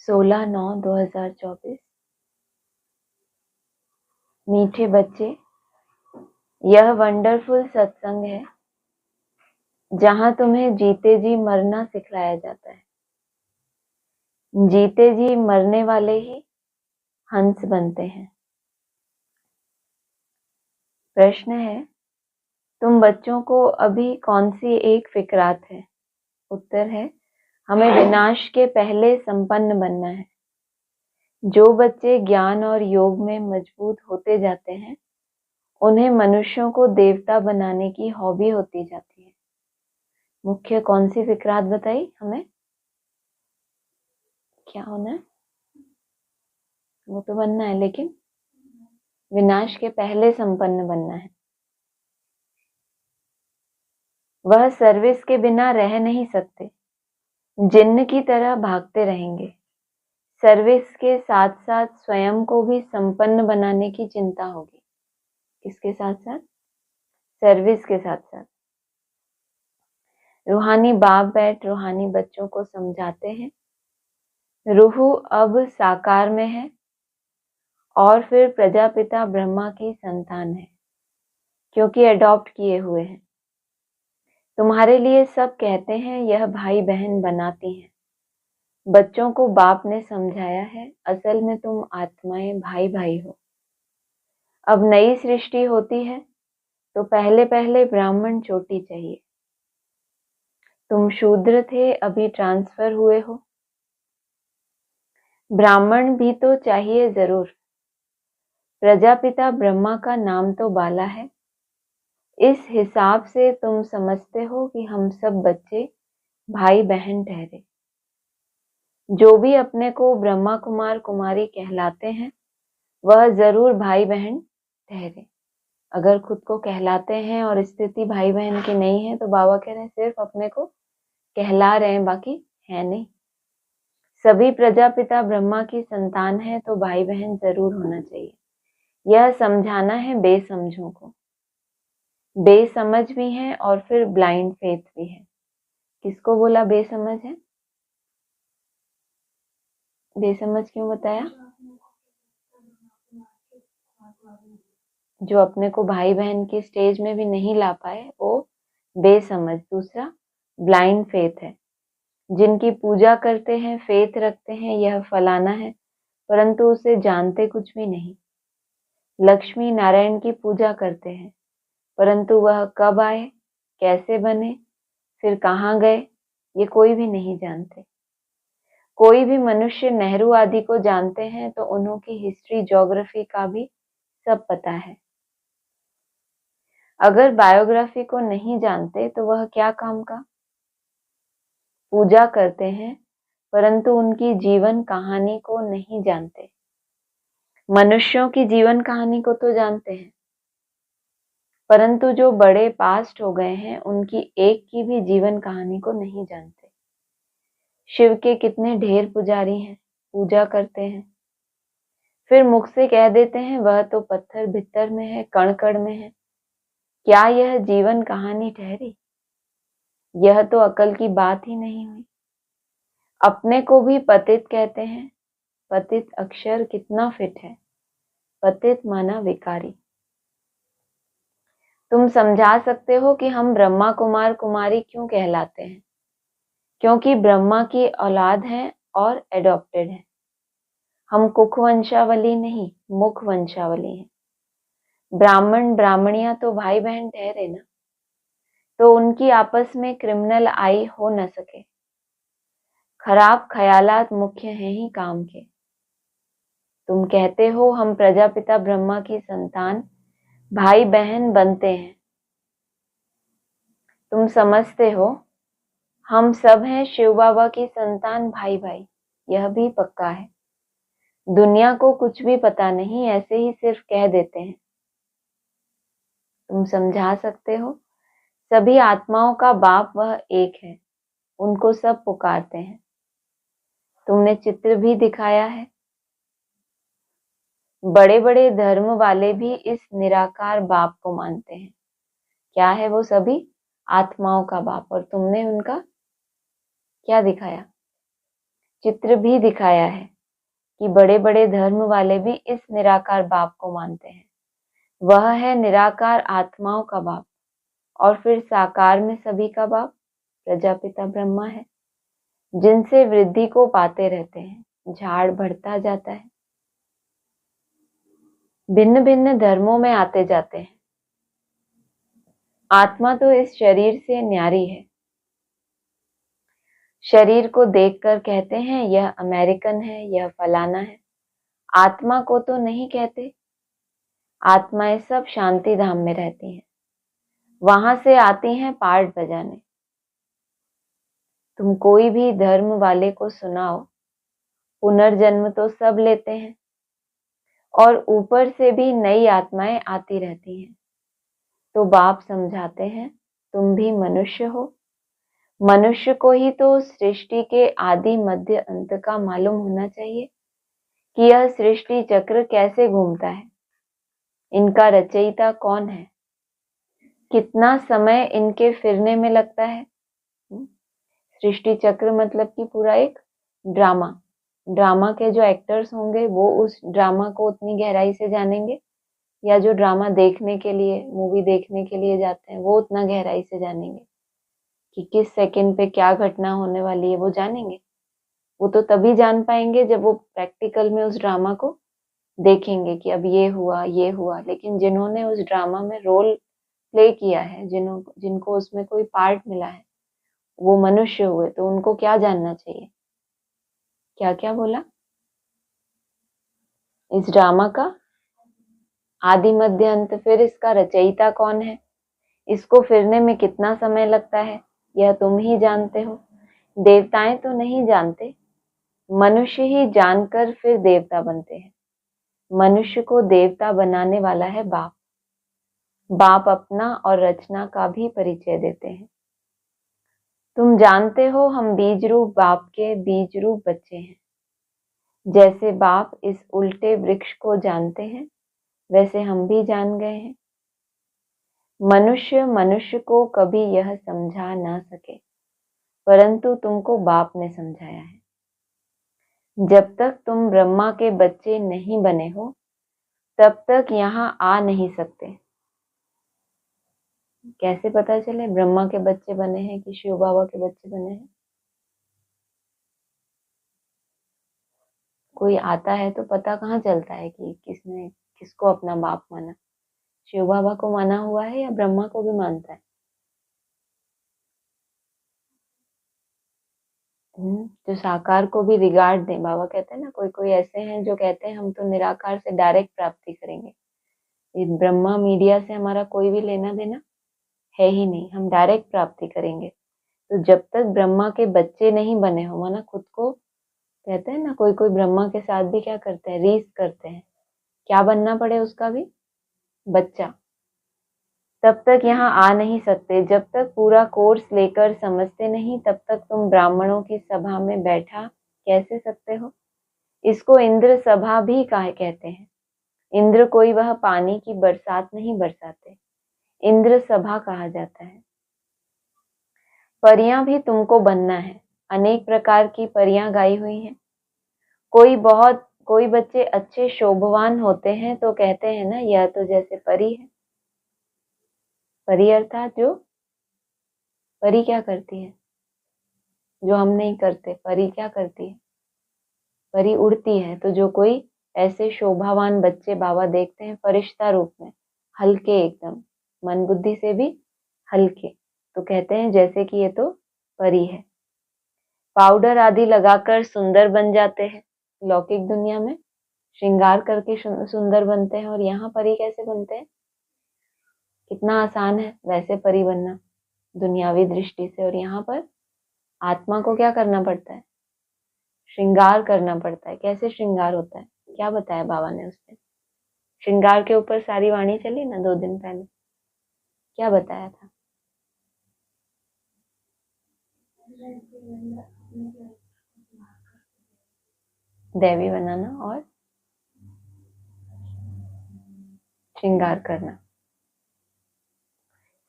16/9/2024। मीठे बच्चे, यह वंडरफुल सत्संग है जहां तुम्हें जीते जी मरना सिखलाया जाता है। जीते जी मरने वाले ही हंस बनते हैं। प्रश्न है, तुम बच्चों को अभी कौन सी एक फिक्रात है? उत्तर है, हमें विनाश के पहले संपन्न बनना है। जो बच्चे ज्ञान और योग में मजबूत होते जाते हैं, उन्हें मनुष्यों को देवता बनाने की हॉबी होती जाती है। मुख्य कौन सी फिक्रात बताई हमें? क्या होना है? वो तो बनना है, लेकिन विनाश के पहले संपन्न बनना है। वह सर्विस के बिना रह नहीं सकते, जिन्न की तरह भागते रहेंगे। सर्विस के साथ साथ स्वयं को भी संपन्न बनाने की चिंता होगी। किसके साथ साथ? सर्विस के साथ साथ। रूहानी बाप बैठ रूहानी बच्चों को समझाते हैं, रूह अब साकार में है और फिर प्रजापिता ब्रह्मा की संतान है, क्योंकि अडॉप्ट किए हुए हैं। तुम्हारे लिए सब कहते हैं यह भाई बहन बनाती हैं। बच्चों को बाप ने समझाया है, असल में तुम आत्माएं भाई भाई हो। अब नई सृष्टि होती है तो पहले पहले ब्राह्मण चोटी चाहिए। तुम शूद्र थे, अभी ट्रांसफर हुए हो। ब्राह्मण भी तो चाहिए जरूर। प्रजापिता ब्रह्मा का नाम तो बाला है। इस हिसाब से तुम समझते हो कि हम सब बच्चे भाई बहन ठहरे। जो भी अपने को ब्रह्मा कुमार कुमारी कहलाते हैं, वह जरूर भाई बहन ठहरे। अगर खुद को कहलाते हैं और स्थिति भाई बहन की नहीं है, तो बाबा कह रहे हैं सिर्फ अपने को कहला रहे हैं, बाकी है नहीं। सभी प्रजापिता ब्रह्मा की संतान है तो भाई बहन जरूर होना चाहिए। यह समझाना है बेसमझों को। बेसमझ भी है और फिर ब्लाइंड फेथ भी है। किसको बोला बेसमझ है? बेसमझ क्यों बताया? जो अपने को भाई बहन की स्टेज में भी नहीं ला पाए, वो बेसमझ। दूसरा ब्लाइंड फेथ है। जिनकी पूजा करते हैं, फेथ रखते हैं यह फलाना है, परंतु उसे जानते कुछ भी नहीं। लक्ष्मी नारायण की पूजा करते हैं, परंतु वह कब आए, कैसे बने, फिर कहाँ गए, ये कोई भी नहीं जानते। कोई भी मनुष्य नेहरू आदि को जानते हैं तो उन्हों की हिस्ट्री ज्योग्राफी का भी सब पता है। अगर बायोग्राफी को नहीं जानते तो वह क्या काम का? पूजा करते हैं परंतु उनकी जीवन कहानी को नहीं जानते। मनुष्यों की जीवन कहानी को तो जानते हैं, परंतु जो बड़े पास्ट हो गए हैं उनकी एक की भी जीवन कहानी को नहीं जानते। शिव के कितने ढेर पुजारी हैं, पूजा करते हैं, फिर मुख से कह देते हैं वह तो पत्थर भित्तर में है, कण कण में है। क्या यह जीवन कहानी ठहरी? यह तो अकल की बात ही नहीं हुई। अपने को भी पतित कहते हैं। पतित अक्षर कितना फिट है। पतित माना विकारी। तुम समझा सकते हो कि हम ब्रह्मा कुमार कुमारी क्यों कहलाते हैं? क्योंकि ब्रह्मा की औलाद हैं और एडॉप्टेड हैं। हम कुख वंशावली नहीं, मुख वंशावली हैं। ब्राह्मण ब्राह्मणियां तो भाई बहन ठहरे ना, तो उनकी आपस में क्रिमिनल आई हो न सके। खराब ख्यालात मुख्य हैं ही काम के। तुम कहते हो हम प्रजापिता ब्रह्मा की संतान भाई बहन बनते हैं। तुम समझते हो हम सब हैं शिव बाबा की संतान भाई भाई, यह भी पक्का है। दुनिया को कुछ भी पता नहीं, ऐसे ही सिर्फ कह देते हैं। तुम समझा सकते हो सभी आत्माओं का बाप वह एक है, उनको सब पुकारते हैं। तुमने चित्र भी दिखाया है। बड़े बड़े धर्म वाले भी इस निराकार बाप को मानते हैं। क्या है वो? सभी आत्माओं का बाप। और तुमने उनका क्या दिखाया? चित्र भी दिखाया है कि बड़े बड़े धर्म वाले भी इस निराकार बाप को मानते हैं। वह है निराकार आत्माओं का बाप, और फिर साकार में सभी का बाप प्रजापिता ब्रह्मा है, जिनसे वृद्धि को पाते रहते हैं। झाड़ बढ़ता जाता है, भिन्न भिन्न धर्मों में आते जाते हैं। आत्मा तो इस शरीर से न्यारी है। शरीर को देखकर कहते हैं यह अमेरिकन है, यह फलाना है। आत्मा को तो नहीं कहते। आत्माएं सब शांति धाम में रहती हैं, वहां से आती हैं पार्ट बजाने। तुम कोई भी धर्म वाले को सुनाओ, पुनर्जन्म तो सब लेते हैं, और ऊपर से भी नई आत्माएं आती रहती हैं। तो बाप समझाते हैं तुम भी मनुष्य हो। मनुष्य को ही तो सृष्टि के आदि मध्य अंत का मालूम होना चाहिए कि यह सृष्टि चक्र कैसे घूमता है, इनका रचयिता कौन है, कितना समय इनके फिरने में लगता है। सृष्टि चक्र मतलब कि पूरा एक ड्रामा। ड्रामा के जो एक्टर्स होंगे वो उस ड्रामा को उतनी गहराई से जानेंगे, या जो ड्रामा देखने के लिए, मूवी देखने के लिए जाते हैं, वो उतना गहराई से जानेंगे कि किस सेकंड पे क्या घटना होने वाली है, वो जानेंगे। वो तो तभी जान पाएंगे जब वो प्रैक्टिकल में उस ड्रामा को देखेंगे कि अब ये हुआ ये हुआ। लेकिन जिन्होंने उस ड्रामा में रोल प्ले किया है, जिनको उसमें कोई पार्ट मिला है, वो मनुष्य हुए, तो उनको क्या जानना चाहिए। क्या क्या बोला? इस ड्रामा का आदि मध्य अंत, फिर इसका रचयिता कौन है, इसको फिरने में कितना समय लगता है, यह तुम ही जानते हो। देवताएं तो नहीं जानते, मनुष्य ही जानकर फिर देवता बनते हैं। मनुष्य को देवता बनाने वाला है बाप। बाप अपना और रचना का भी परिचय देते हैं। तुम जानते हो हम बीज रूप बाप के बीज रूप बच्चे हैं। जैसे बाप इस उल्टे वृक्ष को जानते हैं, वैसे हम भी जान गए हैं। मनुष्य मनुष्य को कभी यह समझा ना सके, परंतु तुमको बाप ने समझाया है। जब तक तुम ब्रह्मा के बच्चे नहीं बने हो, तब तक यहाँ आ नहीं सकते। कैसे पता चले ब्रह्मा के बच्चे बने हैं कि शिव बाबा के बच्चे बने हैं? कोई आता है तो पता कहाँ चलता है कि किसने किसको अपना बाप माना। शिव बाबा को माना हुआ है या ब्रह्मा को भी मानता है? जो साकार को भी रिगार्ड दें। बाबा कहते हैं ना, कोई कोई ऐसे हैं जो कहते हैं हम तो निराकार से डायरेक्ट प्राप्ति करेंगे, ये ब्रह्मा मीडिया से हमारा कोई भी लेना देना है ही नहीं, हम डायरेक्ट प्राप्ति करेंगे। तो जब तक ब्रह्मा के बच्चे नहीं बने हो, माना खुद को कहते हैं ना, कोई कोई ब्रह्मा के साथ भी क्या करते हैं, रीस करते हैं, क्या बनना पड़े उसका भी बच्चा, तब तक यहाँ आ नहीं सकते। जब तक पूरा कोर्स लेकर समझते नहीं, तब तक तुम ब्राह्मणों की सभा में बैठा कैसे सकते हो। इसको इंद्र सभा भी काहे कहते हैं। इंद्र कोई वह पानी की बरसात नहीं बरसाते, इंद्र सभा कहा जाता है। परियां भी तुमको बनना है, अनेक प्रकार की परियां गाई हुई हैं। कोई बच्चे अच्छे शोभवान होते हैं तो कहते हैं ना, यह तो जैसे परी है। परी अर्थात जो परी क्या करती है, जो हम नहीं करते। परी क्या करती है? परी उड़ती है। तो जो कोई ऐसे शोभावान बच्चे बाबा देखते हैं फरिश्ता रूप में, हल्के एकदम, मन बुद्धि से भी हल्के, तो कहते हैं जैसे कि ये तो परी है। पाउडर आदि लगाकर सुंदर बन जाते हैं। लौकिक दुनिया में श्रृंगार करके सुंदर बनते हैं, और यहाँ परी कैसे बनते हैं? कितना आसान है वैसे परी बनना दुनियावी दृष्टि से। और यहाँ पर आत्मा को क्या करना पड़ता है? श्रृंगार करना पड़ता है। कैसे श्रृंगार होता है, क्या बताया बाबा ने उस दिन? श्रृंगार के ऊपर सारी वाणी चली ना 2 दिन पहले, क्या बताया था? दैवी बनाना और श्रृंगार करना।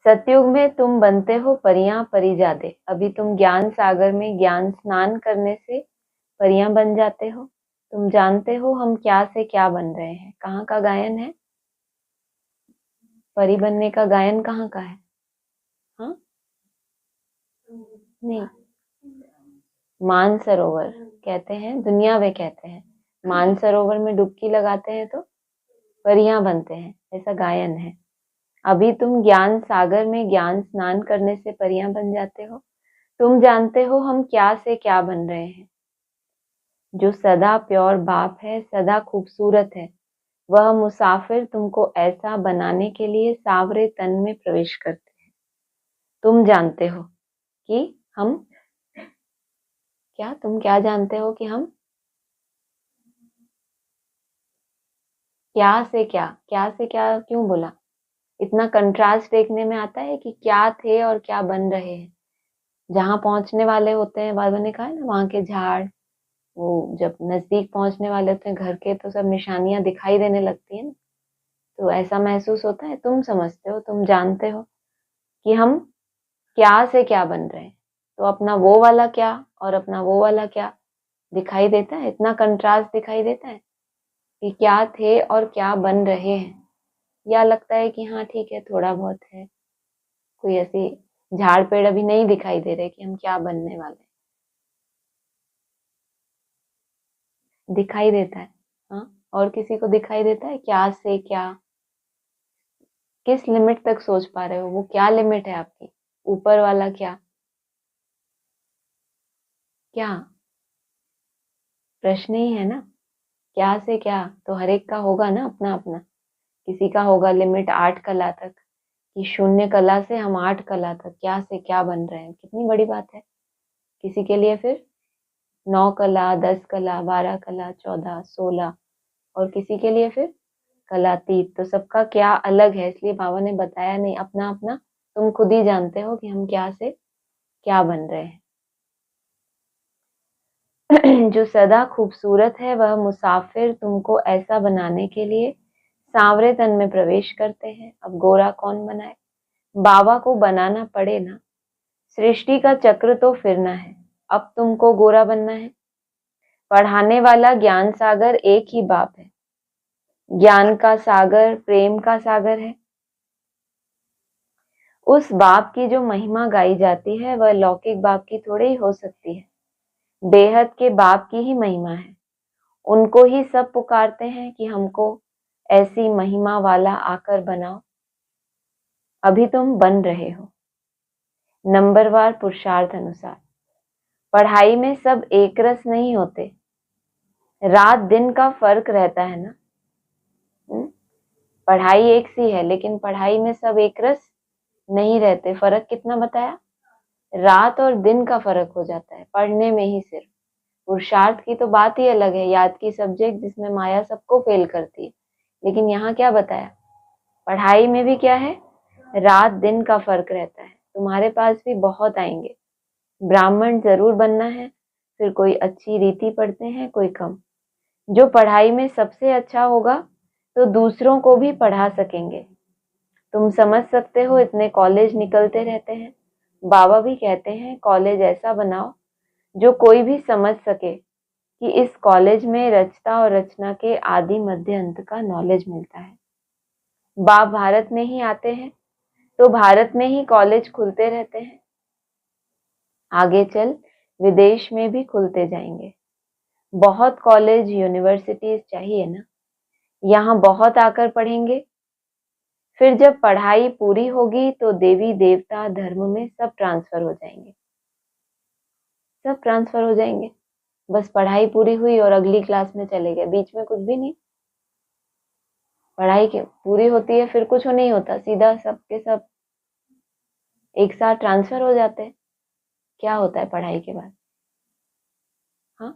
सतयुग में तुम बनते हो परियां परिजादे। अभी तुम ज्ञान सागर में ज्ञान स्नान करने से परियां बन जाते हो। तुम जानते हो हम क्या से क्या बन रहे हैं। कहाँ का गायन है? परी बनने का गायन कहाँ का है? हाँ, नहीं, मानसरोवर कहते हैं, दुनिया वे कहते हैं। मानसरोवर में डुबकी लगाते हैं तो परियां बनते हैं, ऐसा गायन है। अभी तुम ज्ञान सागर में ज्ञान स्नान करने से परियां बन जाते हो। तुम जानते हो हम क्या से क्या बन रहे हैं। जो सदा प्योर बाप है, सदा खूबसूरत है, वह मुसाफिर तुमको ऐसा बनाने के लिए सांवरे तन में प्रवेश करते हैं। तुम जानते हो कि हम क्या, तुम क्या जानते हो कि हम क्या से क्या क्यों बोला? इतना कंट्रास्ट देखने में आता है कि क्या थे और क्या बन रहे हैं। जहां पहुंचने वाले होते हैं, बाबा ने कहा है ना, वहां के झाड़, वो जब नजदीक पहुंचने वाले होते हैं घर के, तो सब निशानियां दिखाई देने लगती है ना। तो ऐसा महसूस होता है। तुम समझते हो, तुम जानते हो कि हम क्या से क्या बन रहे हैं। तो अपना वो वाला क्या और अपना वो वाला क्या दिखाई देता है। इतना कंट्रास्ट दिखाई देता है कि क्या थे और क्या बन रहे हैं। या लगता है कि हाँ ठीक है, थोड़ा बहुत है, कोई ऐसी झाड़ पेड़ अभी नहीं दिखाई दे रहे कि हम क्या बनने वाले हैं। दिखाई देता है। हाँ, और किसी को दिखाई देता है क्या से क्या? किस लिमिट तक सोच पा रहे हो? वो क्या लिमिट है आपकी? ऊपर वाला क्या? क्या प्रश्न ही है ना। क्या से क्या तो हर एक का होगा ना अपना अपना। किसी का होगा लिमिट 8 कला तक, कि शून्य कला से हम 8 कला तक क्या से क्या बन रहे हैं, कितनी बड़ी बात है। किसी के लिए फिर 9 कला, 10 कला, 12 कला, 14, 16, और किसी के लिए फिर कलातीत। तो सबका क्या अलग है, इसलिए बाबा ने बताया नहीं, अपना अपना तुम खुद ही जानते हो कि हम क्या से क्या बन रहे हैं। जो सदा खूबसूरत है, वह मुसाफिर तुमको ऐसा बनाने के लिए सांवरे तन में प्रवेश करते हैं। अब गोरा कौन बनाए? बाबा को बनाना पड़े ना। सृष्टि का चक्र तो फिरना है। अब तुमको गोरा बनना है। पढ़ाने वाला ज्ञान सागर एक ही बाप है। ज्ञान का सागर, प्रेम का सागर है। उस बाप की जो महिमा गाई जाती है, वह लौकिक बाप की थोड़ी ही हो सकती है। बेहद के बाप की ही महिमा है। उनको ही सब पुकारते हैं कि हमको ऐसी महिमा वाला आकर बनाओ। अभी तुम बन रहे हो, नंबरवार पुरुषार्थ अनुसार। पढ़ाई में सब एक रस नहीं होते। रात दिन का फर्क रहता है ना। पढ़ाई एक सी है, लेकिन पढ़ाई में सब एक रस नहीं रहते। फर्क कितना बताया? रात और दिन का फर्क हो जाता है पढ़ने में ही सिर्फ। पुरुषार्थ की तो बात ही अलग है, याद की सब्जेक्ट जिसमें माया सबको फेल करती है। लेकिन यहाँ क्या बताया? पढ़ाई में भी क्या है, रात दिन का फर्क रहता है। तुम्हारे पास भी बहुत आएंगे। ब्राह्मण जरूर बनना है, फिर कोई अच्छी रीति पढ़ते हैं, कोई कम। जो पढ़ाई में सबसे अच्छा होगा तो दूसरों को भी पढ़ा सकेंगे। तुम समझ सकते हो, इतने कॉलेज निकलते रहते हैं। बाबा भी कहते हैं कॉलेज ऐसा बनाओ जो कोई भी समझ सके कि इस कॉलेज में रचता और रचना के आदि मध्य अंत का नॉलेज मिलता है। बाप भारत में ही आते हैं तो भारत में ही कॉलेज खुलते रहते हैं। आगे चल विदेश में भी खुलते जाएंगे। बहुत कॉलेज यूनिवर्सिटीज चाहिए ना। यहाँ बहुत आकर पढ़ेंगे। फिर जब पढ़ाई पूरी होगी तो देवी देवता धर्म में सब ट्रांसफर हो जाएंगे। सब ट्रांसफर हो जाएंगे। बस पढ़ाई पूरी हुई और अगली क्लास में चले गए, बीच में कुछ भी नहीं। पढ़ाई पूरी होती है, फिर कुछ नहीं होता, सीधा सब के सब एक साथ ट्रांसफर हो जाते हैं। क्या होता है पढ़ाई के बाद? हाँ,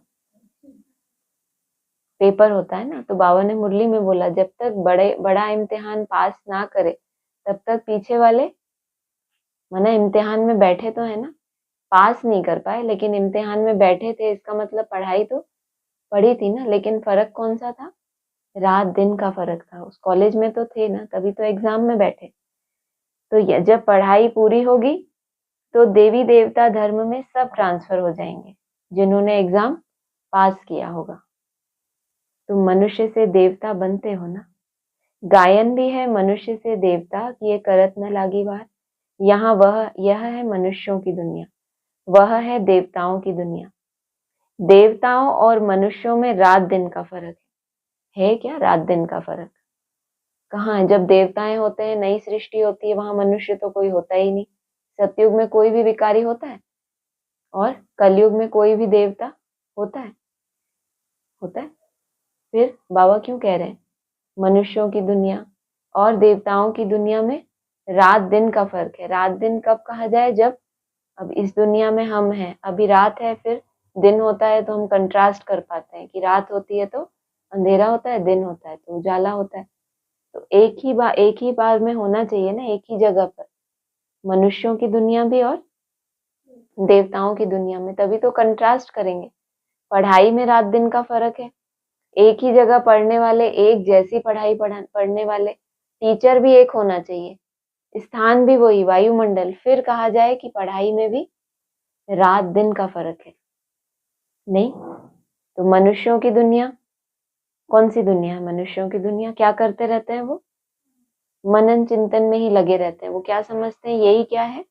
पेपर होता है ना। तो बाबा ने मुरली में बोला, जब तक बड़ा इम्तिहान पास ना करे तब तक पीछे वाले मना इम्तिहान में बैठे तो है ना, पास नहीं कर पाए लेकिन इम्तिहान में बैठे थे। इसका मतलब पढ़ाई तो पढ़ी थी ना। लेकिन फर्क कौन सा था? रात दिन का फर्क था। उस कॉलेज में तो थे ना, तभी तो एग्जाम में बैठे। तो जब पढ़ाई पूरी होगी तो देवी देवता धर्म में सब ट्रांसफर हो जाएंगे, जिन्होंने एग्जाम पास किया होगा। तुम मनुष्य से देवता बनते हो ना। गायन भी है मनुष्य से देवता कि ये करत न लागी बार। यहाँ यह है मनुष्यों की दुनिया, वह है देवताओं की दुनिया। देवताओं और मनुष्यों में रात दिन का फर्क है क्या? रात दिन का फर्क कहाँ है? जब देवताएं होते हैं, नई सृष्टि होती है, वहां मनुष्य तो कोई होता ही नहीं। सतयुग में कोई भी विकारी होता है और कलयुग में कोई भी देवता होता है? होता है। फिर बाबा क्यों कह रहे हैं मनुष्यों की दुनिया और देवताओं की दुनिया में रात दिन का फर्क है? रात दिन कब कहा जाए? जब अब इस दुनिया में हम हैं, अभी रात है, फिर दिन होता है, तो हम कंट्रास्ट कर पाते हैं कि रात होती है तो अंधेरा होता है, दिन होता है तो उजाला होता है। तो एक ही बार में होना चाहिए ना, एक ही जगह पर, मनुष्यों की दुनिया भी और देवताओं की दुनिया में, तभी तो कंट्रास्ट करेंगे। पढ़ाई में रात दिन का फर्क है। एक ही जगह पढ़ने वाले, एक जैसी पढ़ाई पढ़ने वाले, टीचर भी एक होना चाहिए, स्थान भी वही, वायुमंडल, फिर कहा जाए कि पढ़ाई में भी रात दिन का फर्क है? नहीं। तो मनुष्यों की दुनिया कौन सी दुनिया है? मनुष्यों की दुनिया क्या करते रहते हैं? वो मनन चिंतन में ही लगे रहते हैं। वो क्या समझते हैं? यही क्या है?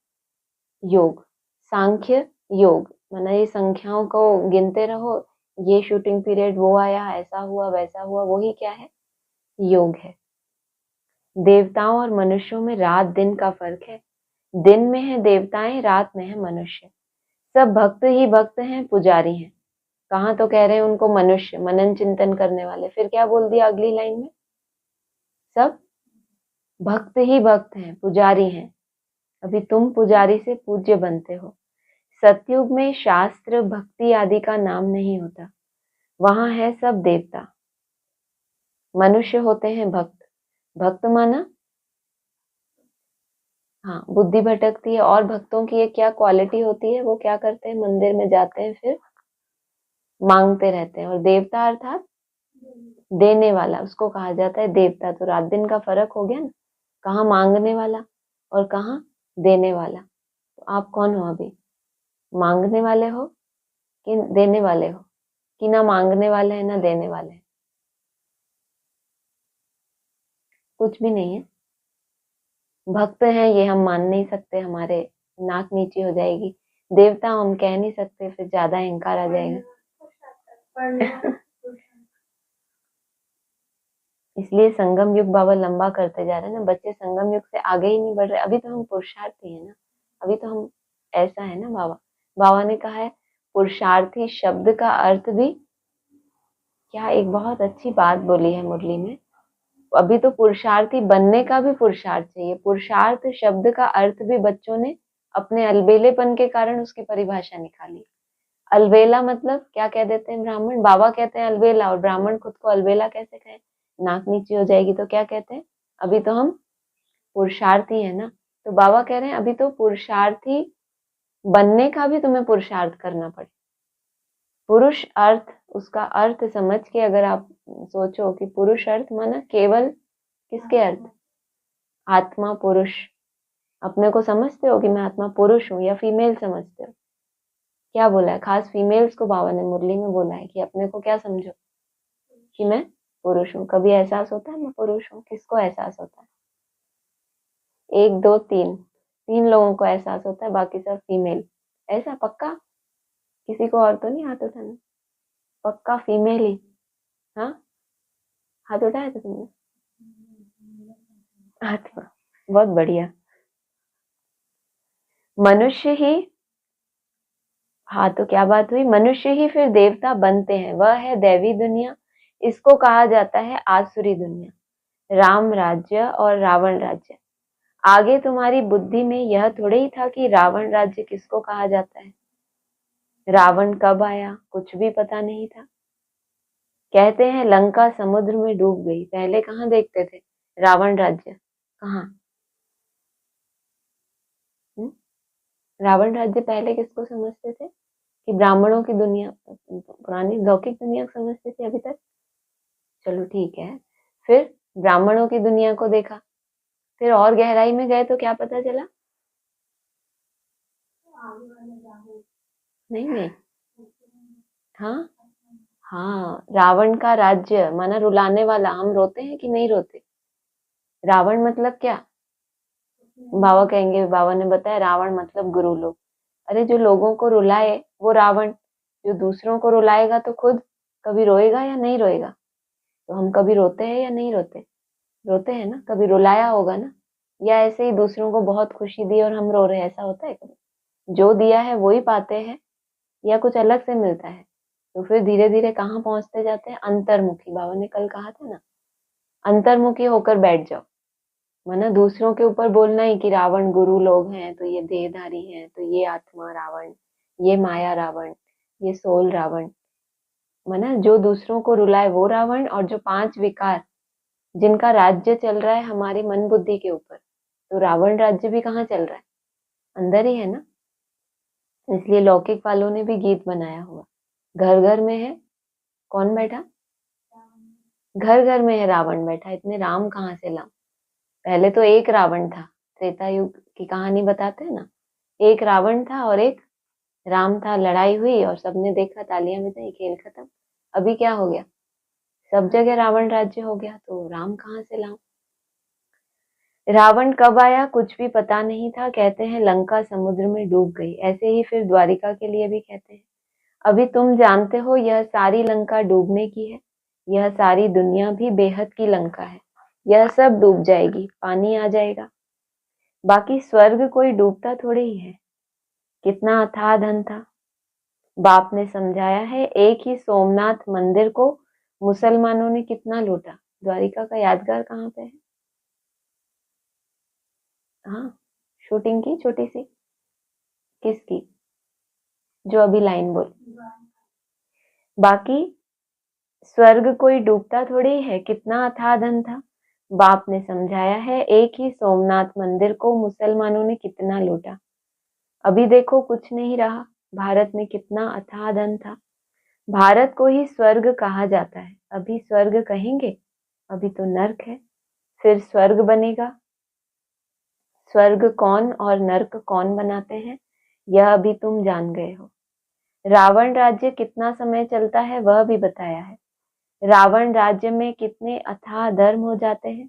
योग, सांख्य योग। माना ये संख्याओं को गिनते रहो, ये शूटिंग पीरियड वो आया, ऐसा हुआ वैसा हुआ, वही क्या है? योग है। देवताओं और मनुष्यों में रात दिन का फर्क है। दिन में है देवताएं, रात में है मनुष्य। सब भक्त ही भक्त हैं, पुजारी हैं। कहाँ तो कह रहे हैं उनको मनुष्य, मनन चिंतन करने वाले। फिर क्या बोल दिया अगली लाइन में? सब भक्त ही भक्त हैं, पुजारी हैं। अभी तुम पुजारी से पूज्य बनते हो। सतयुग में शास्त्र भक्ति आदि का नाम नहीं होता, वहां है सब देवता। मनुष्य होते हैं भक्त। भक्त माना, हाँ, बुद्धि भटकती है। और भक्तों की एक क्या क्वालिटी होती है? वो क्या करते हैं? मंदिर में जाते हैं, फिर मांगते रहते हैं। और देवता अर्थात देने वाला, उसको कहा जाता है देवता। तो रात दिन का फर्क हो गया ना, कहाँ मांगने वाला और कहाँ देने वाला। तो आप कौन हो अभी? मांगने वाले हो कि देने वाले हो? कि ना मांगने वाले हैं ना देने वाले हैं? कुछ भी नहीं है। भक्त हैं ये हम मान नहीं सकते, हमारे नाक नीची हो जाएगी। देवता हम कह नहीं सकते, फिर ज्यादा अहंकार आ जाएगा। इसलिए संगम युग बाबा लंबा करते जा रहे हैं ना। बच्चे संगम युग से आगे ही नहीं बढ़ रहे। अभी तो हम पुरुषार्थी है ना, अभी तो हम, ऐसा है ना। बाबा ने कहा है पुरुषार्थी शब्द का अर्थ भी, क्या एक बहुत अच्छी बात बोली है मुरली में। अभी तो पुरुषार्थी बनने का भी पुरुषार्थ चाहिए। पुरुषार्थ शब्द का अर्थ भी बच्चों ने अपने अलबेलेपन के कारण उसकी परिभाषा निकाली। अलबेला मतलब क्या कह देते हैं ब्राह्मण? बाबा कहते हैं अलबेला, और ब्राह्मण खुद को अलबेला कैसे कहे? नाक नीची हो जाएगी। तो क्या कहते हैं? अभी तो हम पुरुषार्थी है ना। तो बाबा कह रहे हैं अभी तो पुरुषार्थी बनने का भी तुम्हें पुरुषार्थ करना पड़े। पुरुष अर्थ, उसका अर्थ समझ के अगर आप सोचो कि पुरुष अर्थ माना केवल किसके अर्थ? आत्मा पुरुष। अपने को समझते हो कि मैं आत्मा पुरुष हूँ, या फीमेल समझते हो? क्या बोला है? खास फीमेल्स को बाबा ने मुरली में बोला है कि अपने को क्या समझो कि मैं पुरुष हूँ। कभी एहसास होता है मैं पुरुष हूँ? किसको एहसास होता है? एक दो तीन, तीन लोगों को एहसास होता है, बाकी सब फीमेल। ऐसा पक्का? किसी को और तो नहीं हाथ उठाना? पक्का फीमेल ही? हाँ, हाथ उठाया था तुमने? आत्मा, बहुत बढ़िया। मनुष्य ही, हाँ, तो क्या बात हुई? मनुष्य ही फिर देवता बनते हैं, वह है दैवी दुनिया। इसको कहा जाता है आसुरी दुनिया, राम राज्य और रावण राज्य। आगे तुम्हारी बुद्धि में यह थोड़े ही था कि रावण राज्य किसको कहा जाता है। रावण कब आया कुछ भी पता नहीं था। कहते हैं लंका समुद्र में डूब गई, पहले कहाँ देखते थे रावण राज्य? कहाँ? रावण राज्य पहले किसको समझते थे? कि ब्राह्मणों की दुनिया, पुरानी लौकिक दुनिया को समझते थे अभी तक? चलो ठीक है। फिर ब्राह्मणों की दुनिया को देखा, फिर और गहराई में गए तो क्या पता चला? नहीं नहीं, हाँ, हाँ, रावण का राज्य माना रुलाने वाला। हम रोते हैं कि नहीं रोते? रावण मतलब क्या? बाबा कहेंगे, बाबा ने बताया रावण मतलब गुरु लोग। अरे जो लोगों को रुलाए वो रावण, जो दूसरों को रुलाएगा तो खुद कभी रोएगा या नहीं रोएगा? तो हम कभी रोते हैं या नहीं रोते? रोते हैं ना, कभी रुलाया होगा ना। या ऐसे ही दूसरों को बहुत खुशी दी और हम रो रहे हैं, ऐसा होता है कभी? जो दिया है वो ही पाते हैं या कुछ अलग से मिलता है? तो फिर धीरे धीरे कहाँ पहुंचते जाते हैं? अंतर्मुखी। बाबा ने कल कहा था ना, अंतर्मुखी होकर बैठ जाओ। माना दूसरों के ऊपर बोलना ही कि रावण गुरु लोग हैं, तो ये देहधारी हैं, तो ये आत्मा रावण, ये माया रावण, ये सोल रावण। माना जो दूसरों को रुलाए वो रावण, और जो 5 विकार जिनका राज्य चल रहा है हमारी मन बुद्धि के ऊपर, तो रावण राज्य भी कहाँ चल रहा है? अंदर ही है ना। इसलिए लौकिक वालों ने भी गीत बनाया हुआ, घर घर में है कौन बैठा? घर घर में है रावण बैठा, इतने राम कहाँ से लाऊं? पहले तो एक रावण था, त्रेता युग की कहानी बताते हैं ना, एक रावण था और एक राम था। लड़ाई हुई और सबने देखा, तालियां बजाई, खेल खत्म। अभी क्या हो गया? सब जगह रावण राज्य हो गया, तो राम कहाँ से लाऊं? रावण कब आया कुछ भी पता नहीं था। कहते हैं लंका समुद्र में डूब गई। ऐसे ही फिर द्वारिका के लिए भी कहते हैं, अभी तुम जानते हो यह सारी लंका डूबने की है। यह सारी दुनिया भी बेहद की लंका है। यह सब डूब जाएगी, पानी आ जाएगा। बाकी स्वर्ग कोई डूबता थोड़े ही है। कितना अथाह धन था। बाप ने समझाया है, एक ही सोमनाथ मंदिर को मुसलमानों ने कितना लूटा। द्वारिका का यादगार कहाँ पे है? हाँ, शूटिंग की छोटी सी। किसकी? जो अभी लाइन बोल। बाकी स्वर्ग कोई डूबता थोड़ी है, कितना अथाह धन था। बाप ने समझाया है, एक ही सोमनाथ मंदिर को मुसलमानों ने कितना लूटा। अभी देखो कुछ नहीं रहा। भारत में कितना अथाह धन था। भारत को ही स्वर्ग कहा जाता है। अभी स्वर्ग कहेंगे? अभी तो नर्क है। फिर स्वर्ग बनेगा। स्वर्ग कौन और नर्क कौन बनाते हैं, यह अभी तुम जान गए हो। रावण राज्य कितना समय चलता है वह भी बताया है। रावण राज्य में कितने अथाह धर्म हो जाते हैं।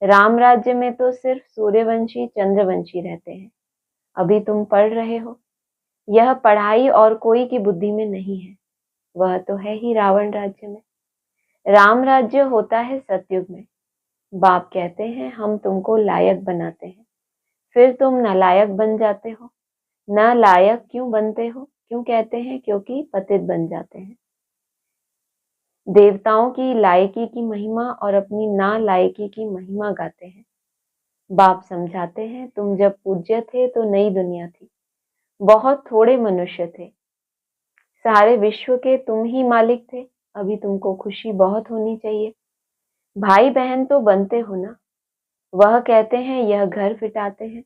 राम राज्य में तो सिर्फ सूर्यवंशी चंद्रवंशी रहते हैं। अभी तुम पढ़ रहे हो। यह पढ़ाई और कोई की बुद्धि में नहीं है, वह तो है ही रावण राज्य में। राम राज्य होता है सतयुग में। बाप कहते हैं हम तुमको लायक बनाते हैं, फिर तुम नालायक बन जाते हो। नालायक क्यों बनते हो? क्यों कहते हैं? क्योंकि पतित बन जाते हैं। देवताओं की लायकी की महिमा और अपनी नालायकी की महिमा गाते हैं। बाप समझाते हैं, तुम जब पूज्य थे तो नई दुनिया थी, बहुत थोड़े मनुष्य थे, सारे विश्व के तुम ही मालिक थे। अभी तुमको खुशी बहुत होनी चाहिए। भाई बहन तो बनते हो ना। वह कहते हैं यह घर फिटाते हैं,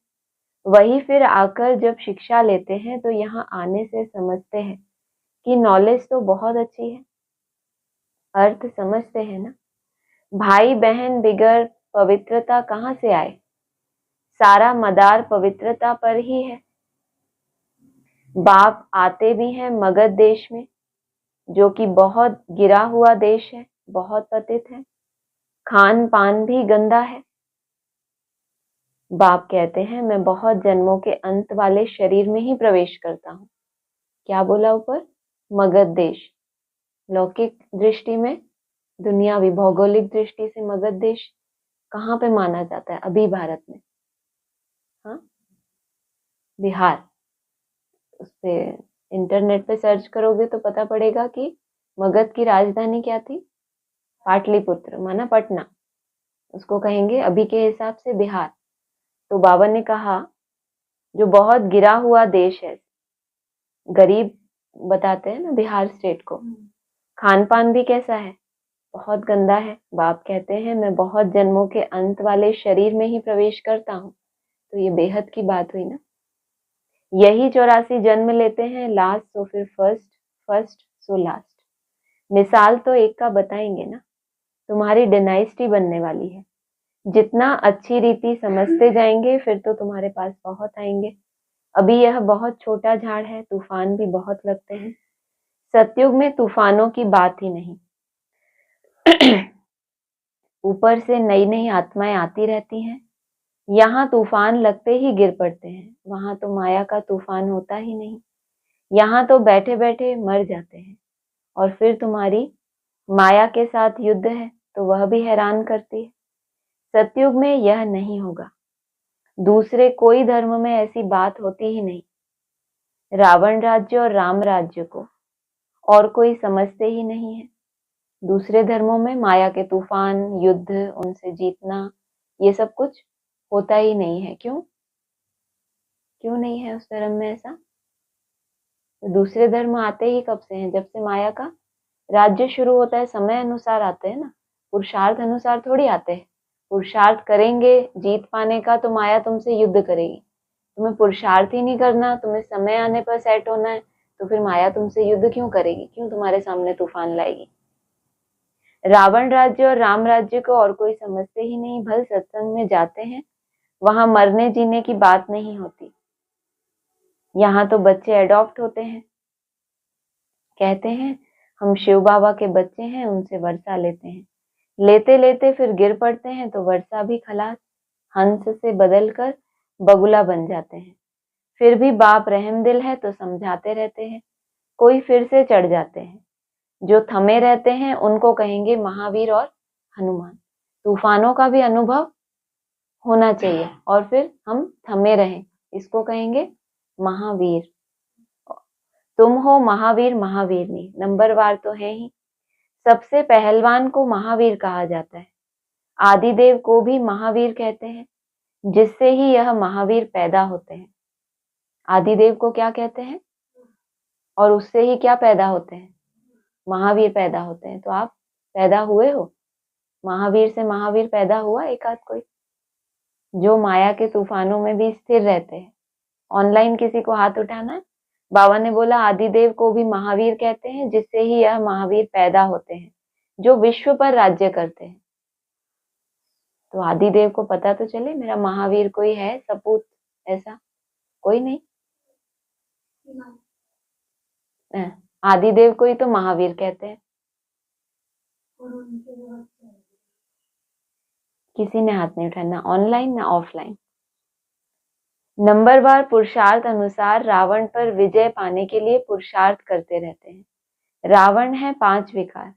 वही फिर आकर जब शिक्षा लेते हैं तो यहाँ आने से समझते हैं कि नॉलेज तो बहुत अच्छी है। अर्थ समझते हैं ना। भाई बहन बिगर पवित्रता कहाँ से आए? सारा मदार पवित्रता पर ही है। बाप आते भी हैं मगध देश में, जो कि बहुत गिरा हुआ देश है, बहुत पतित है, खान पान भी गंदा है। बाप कहते हैं मैं बहुत जन्मों के अंत वाले शरीर में ही प्रवेश करता हूँ। क्या बोला ऊपर? मगध देश। लौकिक दृष्टि में, दुनियावी भौगोलिक दृष्टि से मगध देश कहाँ पे माना जाता है अभी भारत में? हाँ, बिहार। उस पे इंटरनेट पे सर्च करोगे तो पता पड़ेगा कि मगध की राजधानी क्या थी? पाटलिपुत्र माना पटना, उसको कहेंगे अभी के हिसाब से बिहार। तो बाबा ने कहा जो बहुत गिरा हुआ देश है, गरीब बताते हैं ना बिहार स्टेट को। खान पान भी कैसा है? बहुत गंदा है। बाप कहते हैं मैं बहुत जन्मों के अंत वाले शरीर में ही प्रवेश करता हूँ। तो ये बेहद की बात हुई ना। यही 84 जन्म लेते हैं, लास्ट सो फिर फर्स्ट, फर्स्ट सो लास्ट। मिसाल तो एक का बताएंगे ना। तुम्हारी डायनेस्टी बनने वाली है। जितना अच्छी रीति समझते जाएंगे फिर तो तुम्हारे पास बहुत आएंगे। अभी यह बहुत छोटा झाड़ है, तूफान भी बहुत लगते हैं। सतयुग में तूफानों की बात ही नहीं। ऊपर से नई नई आत्माएं आती रहती हैं। यहाँ तूफान लगते ही गिर पड़ते हैं, वहां तो माया का तूफान होता ही नहीं। यहाँ तो बैठे बैठे मर जाते हैं, और फिर तुम्हारी माया के साथ युद्ध है तो वह भी हैरान करती है। सतयुग में यह नहीं होगा। दूसरे कोई धर्म में ऐसी बात होती ही नहीं। रावण राज्य और राम राज्य को और कोई समझते ही नहीं है। दूसरे धर्मों में माया के तूफान, युद्ध, उनसे जीतना, ये सब कुछ होता ही नहीं है। क्यों क्यों नहीं है उस धर्म में ऐसा? तो दूसरे धर्म आते ही कब से हैं? जब से माया का राज्य शुरू होता है, समय अनुसार आते हैं ना, पुरुषार्थ अनुसार थोड़ी आते हैं। पुरुषार्थ करेंगे जीत पाने का तो माया तुमसे युद्ध करेगी। तुम्हें पुरुषार्थ ही नहीं करना, तुम्हें समय आने पर सेट होना है, तो फिर माया तुमसे युद्ध क्यों करेगी? क्यों तुम्हारे सामने तूफान लाएगी? रावण राज्य और राम राज्य को और कोई समझते ही नहीं। भल सत्संग में जाते हैं, वहां मरने जीने की बात नहीं होती। यहाँ तो बच्चे एडॉप्ट होते हैं, कहते हैं हम शिव बाबा के बच्चे हैं, उनसे वर्षा लेते हैं। लेते लेते फिर गिर पड़ते हैं तो वर्षा भी खलास, हंस से बदलकर बगुला बन जाते हैं। फिर भी बाप रहम दिल है तो समझाते रहते हैं, कोई फिर से चढ़ जाते हैं। जो थमे रहते हैं उनको कहेंगे महावीर और हनुमान। तूफानों का भी अनुभव होना चाहिए और फिर हम थमे रहें, इसको कहेंगे महावीर। तुम हो महावीर महावीरनी, नंबरवार तो है ही। सबसे पहलवान को महावीर कहा जाता है। आदिदेव को भी महावीर कहते हैं, जिससे ही यह महावीर पैदा होते हैं। आदिदेव को क्या कहते हैं? और उससे ही क्या पैदा होते हैं? महावीर पैदा होते हैं। तो आप पैदा हुए हो, महावीर से महावीर पैदा हुआ एक आध कोई, जो माया के तूफानों में भी स्थिर रहते हैं। ऑनलाइन किसी को हाथ उठाना है। बाबा ने बोला आदिदेव को भी महावीर कहते हैं, जिससे ही यह महावीर पैदा होते हैं, जो विश्व पर राज्य करते हैं। तो आदिदेव को पता तो चले मेरा महावीर कोई है सपूत, ऐसा कोई नहीं। आदिदेव को ही तो महावीर कहते हैं। किसी ने हाथ नहीं उठाया, ना ऑनलाइन ना ऑफलाइन। नंबरवार पुरुषार्थ अनुसार रावण पर विजय पाने के लिए पुरुषार्थ करते रहते हैं। रावण है 5 विकार,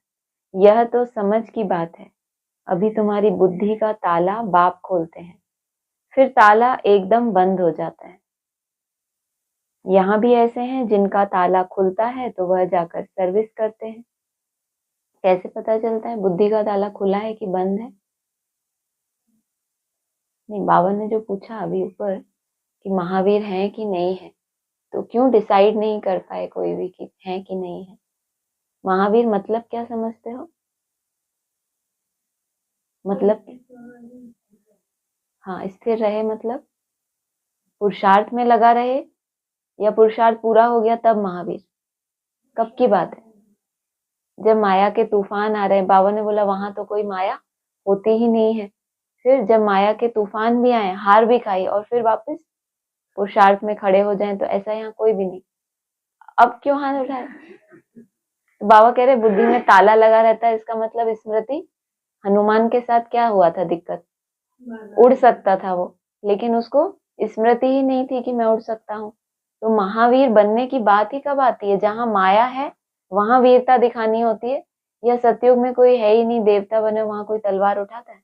यह तो समझ की बात है। अभी तुम्हारी बुद्धि का ताला बाप खोलते हैं, फिर ताला एकदम बंद हो जाता है। यहाँ भी ऐसे हैं जिनका ताला खुलता है तो वह जाकर सर्विस करते हैं। कैसे पता चलता है बुद्धि का ताला खुला है कि बंद है? नहीं, बाबा ने जो पूछा अभी ऊपर कि महावीर है कि नहीं है, तो क्यों डिसाइड नहीं कर पाए कोई भी कि है कि नहीं है? महावीर मतलब क्या समझते हो? मतलब हाँ, स्थिर रहे मतलब पुरुषार्थ में लगा रहे, या पुरुषार्थ पूरा हो गया तब महावीर? कब की बात है? जब माया के तूफान आ रहे हैं, बाबा ने बोला वहां तो कोई माया होती ही नहीं है। फिर जब माया के तूफान भी आए, हार भी खाई, और फिर वापस पुरुषार्थ में खड़े हो जाएं, तो ऐसा यहाँ कोई भी नहीं। अब क्यों हाथ उठाए? तो बाबा कह रहे बुद्धि में ताला लगा रहता है, इसका मतलब स्मृति। हनुमान के साथ क्या हुआ था दिक्कत? उड़ सकता था वो, लेकिन उसको स्मृति ही नहीं थी कि मैं उड़ सकता हूँ। तो महावीर बनने की बात ही कब आती है? जहां माया है वहां वीरता दिखानी होती है। या सतयुग में कोई है ही नहीं, देवता बने, वहां कोई तलवार उठाता है?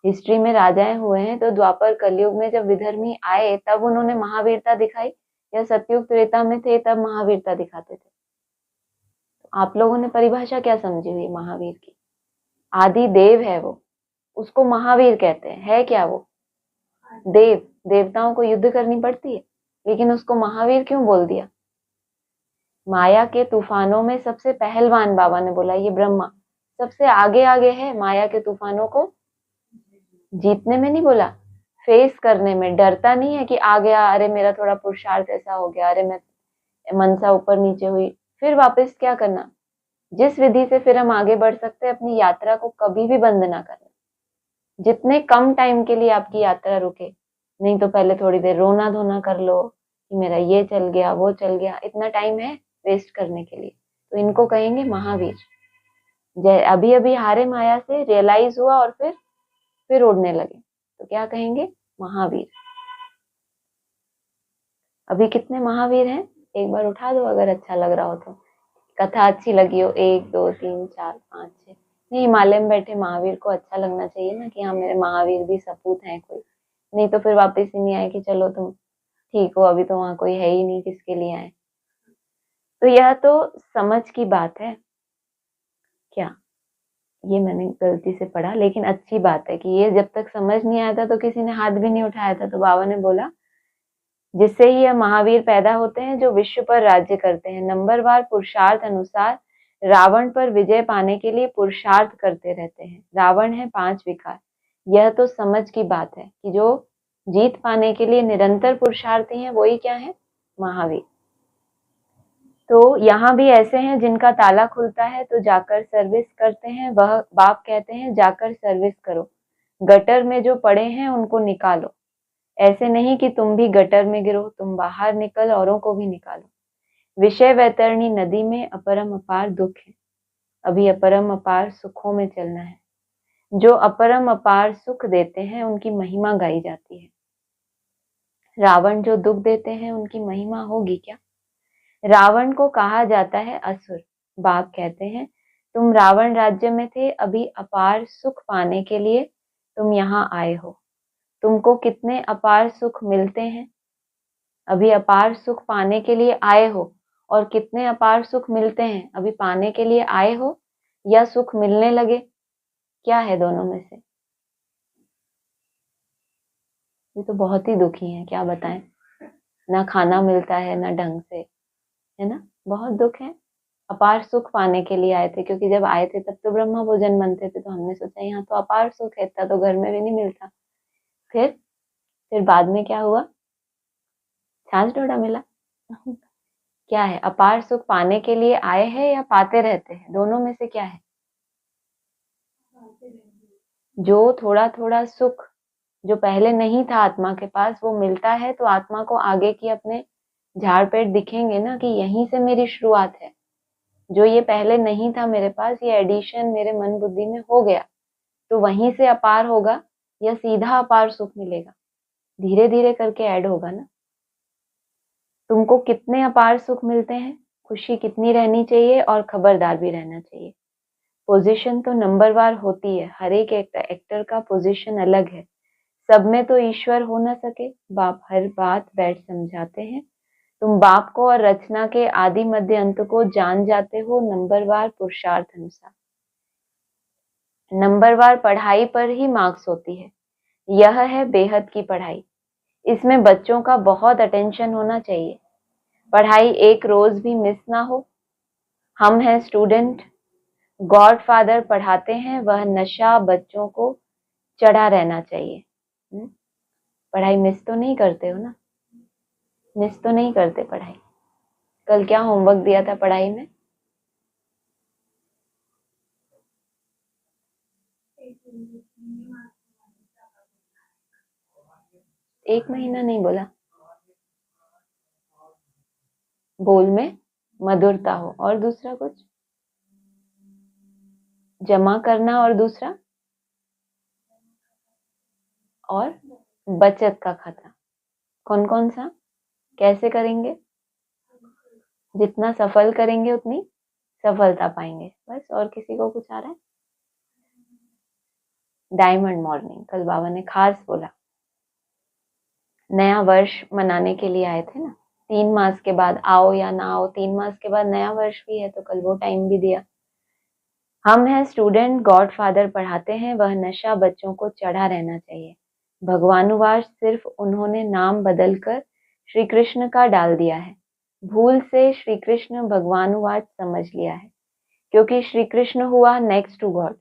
हिस्ट्री में राजाएं हुए हैं, तो द्वापर कलयुग में जब विधर्मी आए तब उन्होंने महावीरता दिखाई, या सतयुग त्रेता में थे तब महावीरता दिखाते थे? आप लोगों ने परिभाषा क्या समझी हुई महावीर की? आदि देव है वो, उसको महावीर कहते हैं। है क्या वो? देव। देवताओं को युद्ध करनी पड़ती है, लेकिन उसको महावीर क्यों बोल दिया? माया के तूफानों में सबसे पहलवान बाबा ने बोला ये ब्रह्मा सबसे आगे आगे है। माया के तूफानों को जीतने में नहीं बोला, फेस करने में। डरता नहीं है कि आ गया, अरे मेरा थोड़ा पुरुषार्थ ऐसा हो गया, अरे मैं मनसा ऊपर नीचे हुई, फिर वापस क्या करना? जिस विधि से फिर हम आगे बढ़ सकते हैं, अपनी यात्रा को कभी भी बंद ना करना। जितने कम टाइम के लिए आपकी यात्रा रुके, नहीं तो पहले थोड़ी देर रोना धोना कर लो कि मेरा ये चल गया वो चल गया। इतना टाइम है वेस्ट करने के लिए, तो इनको कहेंगे महावीर। अभी अभी हारे माया से, रियलाइज हुआ और फिर उड़ने लगे, तो क्या कहेंगे? महावीर। अभी कितने महावीर हैं? एक बार उठा दो अगर अच्छा लग रहा हो तो। कथा अच्छी लगी हो, 1 2 3 4 5 6। नहीं, हिमालय में बैठे महावीर को अच्छा लगना चाहिए ना कि हाँ मेरे महावीर भी सपूत हैं कोई। नहीं तो फिर वापस ही नहीं आए कि चलो तुम ठीक हो, अभी तो वहां कोई है ही नहीं, किसके लिए आए। तो यह तो समझ की बात है। क्या ये मैंने गलती से पढ़ा, लेकिन अच्छी बात है कि ये जब तक समझ नहीं आया था तो किसी ने हाथ भी नहीं उठाया था, तो बाबा ने बोला जिससे ही यह महावीर पैदा होते हैं जो विश्व पर राज्य करते हैं, नंबरवार पुरुषार्थ अनुसार रावण पर विजय पाने के लिए पुरुषार्थ करते रहते हैं। रावण है 5 विकार। यह तो समझ की बात है कि जो जीत पाने के लिए निरंतर पुरुषार्थी हैं वही क्या है? महावीर। तो यहाँ भी ऐसे हैं जिनका ताला खुलता है तो जाकर सर्विस करते हैं। वह बाप कहते हैं जाकर सर्विस करो, गटर में जो पड़े हैं उनको निकालो। ऐसे नहीं कि तुम भी गटर में गिरो, तुम बाहर निकल औरों को भी निकालो। विषय वैतरणी नदी में अपरम अपार दुख है, अभी अपरम अपार सुखों में चलना है। जो अपरम अपार सुख देते हैं उनकी महिमा गाई जाती है। रावण जो दुख देते हैं उनकी महिमा होगी क्या? रावण को कहा जाता है असुर। बाप कहते हैं तुम रावण राज्य में थे, अभी अपार सुख पाने के लिए तुम यहाँ आए हो। तुमको कितने अपार सुख मिलते हैं? अभी अपार सुख पाने के लिए आए हो, और कितने अपार सुख मिलते हैं? अभी पाने के लिए आए हो या सुख मिलने लगे? क्या है दोनों में से? ये तो बहुत ही दुखी हैं, क्या बताएं। ना खाना मिलता है ना ढंग से, है ना, बहुत दुख है। अपार सुख पाने के लिए आए थे, क्योंकि जब आए थे तब तो ब्रह्म भोजन बनते थे, तो हमने सोचा यहाँ तो अपार सुख है, इतना तो घर में भी नहीं मिलता। फिर बाद में क्या हुआ? छाछ डोडा मिला। क्या है? अपार सुख पाने के लिए आए हैं या पाते रहते हैं? दोनों में से क्या है? जो थोड़ा थोड़ा सुख जो पहले नहीं था आत्मा के पास वो मिलता है, तो आत्मा को आगे की अपने झाड़ पेड़ दिखेंगे ना कि यहीं से मेरी शुरुआत है। जो ये पहले नहीं था मेरे पास, ये एडिशन मेरे मन बुद्धि में हो गया, तो वहीं से अपार होगा या सीधा अपार सुख मिलेगा? धीरे धीरे करके ऐड होगा ना। तुमको कितने अपार सुख मिलते हैं, खुशी कितनी रहनी चाहिए, और खबरदार भी रहना चाहिए। पोजीशन तो नंबरवार होती है, हर एक एक्टर का पोजीशन अलग है, सब में तो ईश्वर हो न सके। बाप हर बात बैठ समझाते हैं, तुम बाप को और रचना के आदि मध्य अंत को जान जाते हो नंबरवार पुरुषार्थ अनुसार। नंबरवार पढ़ाई पर ही मार्क्स होती है, यह है बेहद की पढ़ाई। इसमें बच्चों का बहुत अटेंशन होना चाहिए, पढ़ाई एक रोज भी मिस ना हो। हम हैं स्टूडेंट, गॉड फादर पढ़ाते हैं, वह नशा बच्चों को चढ़ा रहना चाहिए। पढ़ाई मिस तो नहीं करते हो ना? मिस तो नहीं करते पढ़ाई? कल क्या होमवर्क दिया था पढ़ाई में? एक महीना नहीं बोला, बोल में मधुरता हो, और दूसरा कुछ जमा करना, और दूसरा और बचत का खाता। कौन कौन सा? कैसे करेंगे? जितना सफल करेंगे उतनी सफलता पाएंगे, बस। और किसी को कुछ आ रहा है? डायमंड मॉर्निंग कल बाबा ने खास बोला, नया वर्ष मनाने के लिए आए थे ना, 3 मास के बाद आओ या ना आओ, 3 मास के बाद नया वर्ष भी है, तो कल वो टाइम भी दिया। हम हैं स्टूडेंट, गॉड फादर पढ़ाते हैं, वह नशा बच्चों को चढ़ा रहना चाहिए। भगवानुवास सिर्फ उन्होंने नाम बदलकर श्री कृष्ण का डाल दिया है, भूल से श्री कृष्ण भगवानुवास समझ लिया है, क्योंकि श्री कृष्ण हुआ नेक्स्ट टू गॉड।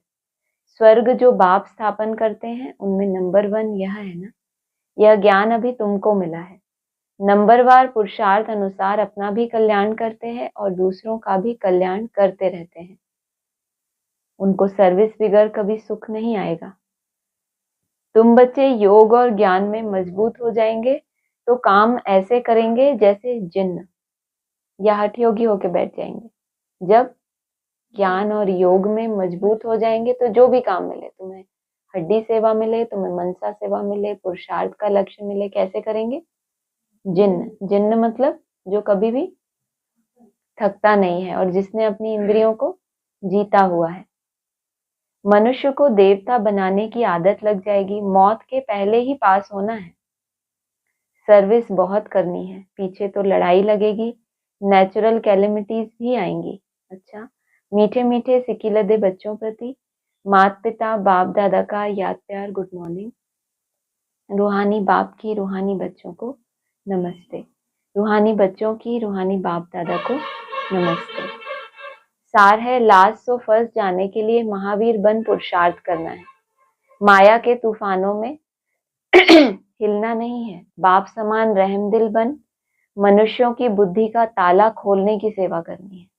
स्वर्ग जो बाप स्थापन करते हैं उनमें नंबर 1 यह है ना, यह ज्ञान अभी तुमको मिला है। नंबरवार पुरुषार्थ अनुसार अपना भी कल्याण करते हैं और दूसरों का भी कल्याण करते रहते हैं। उनको सर्विस बिगर कभी सुख नहीं आएगा। तुम बच्चे योग और ज्ञान में मजबूत हो जाएंगे तो काम ऐसे करेंगे जैसे जिन्न, या हठ योगी होके बैठ जाएंगे। जब ज्ञान और योग में मजबूत हो जाएंगे तो जो भी काम मिले, तुम्हें हड्डी सेवा मिले, तुम्हें मनसा सेवा मिले, पुरुषार्थ का लक्ष्य मिले, कैसे करेंगे? जिन्न। जिन्न मतलब जो कभी भी थकता नहीं है और जिसने अपनी इंद्रियों को जीता हुआ है। मनुष्य को देवता बनाने की आदत लग जाएगी। मौत के पहले ही पास होना है। सर्विस बहुत करनी है, पीछे तो लड़ाई लगेगी, नेचुरल कैलेमिटीज भी आएंगी। अच्छा, मीठे मीठे सिकिलदे बच्चों प्रति माता पिता बाप दादा का याद प्यार गुड मॉर्निंग। रूहानी बाप की रूहानी बच्चों को नमस्ते। रूहानी बच्चों की रूहानी बाप दादा को नमस्ते। सार है, लास्ट सो फर्स्ट जाने के लिए महावीर बन पुरुषार्थ करना है। माया के तूफानों में हिलना नहीं है। बाप समान रहमदिल बन मनुष्यों की बुद्धि का ताला खोलने की सेवा करनी है।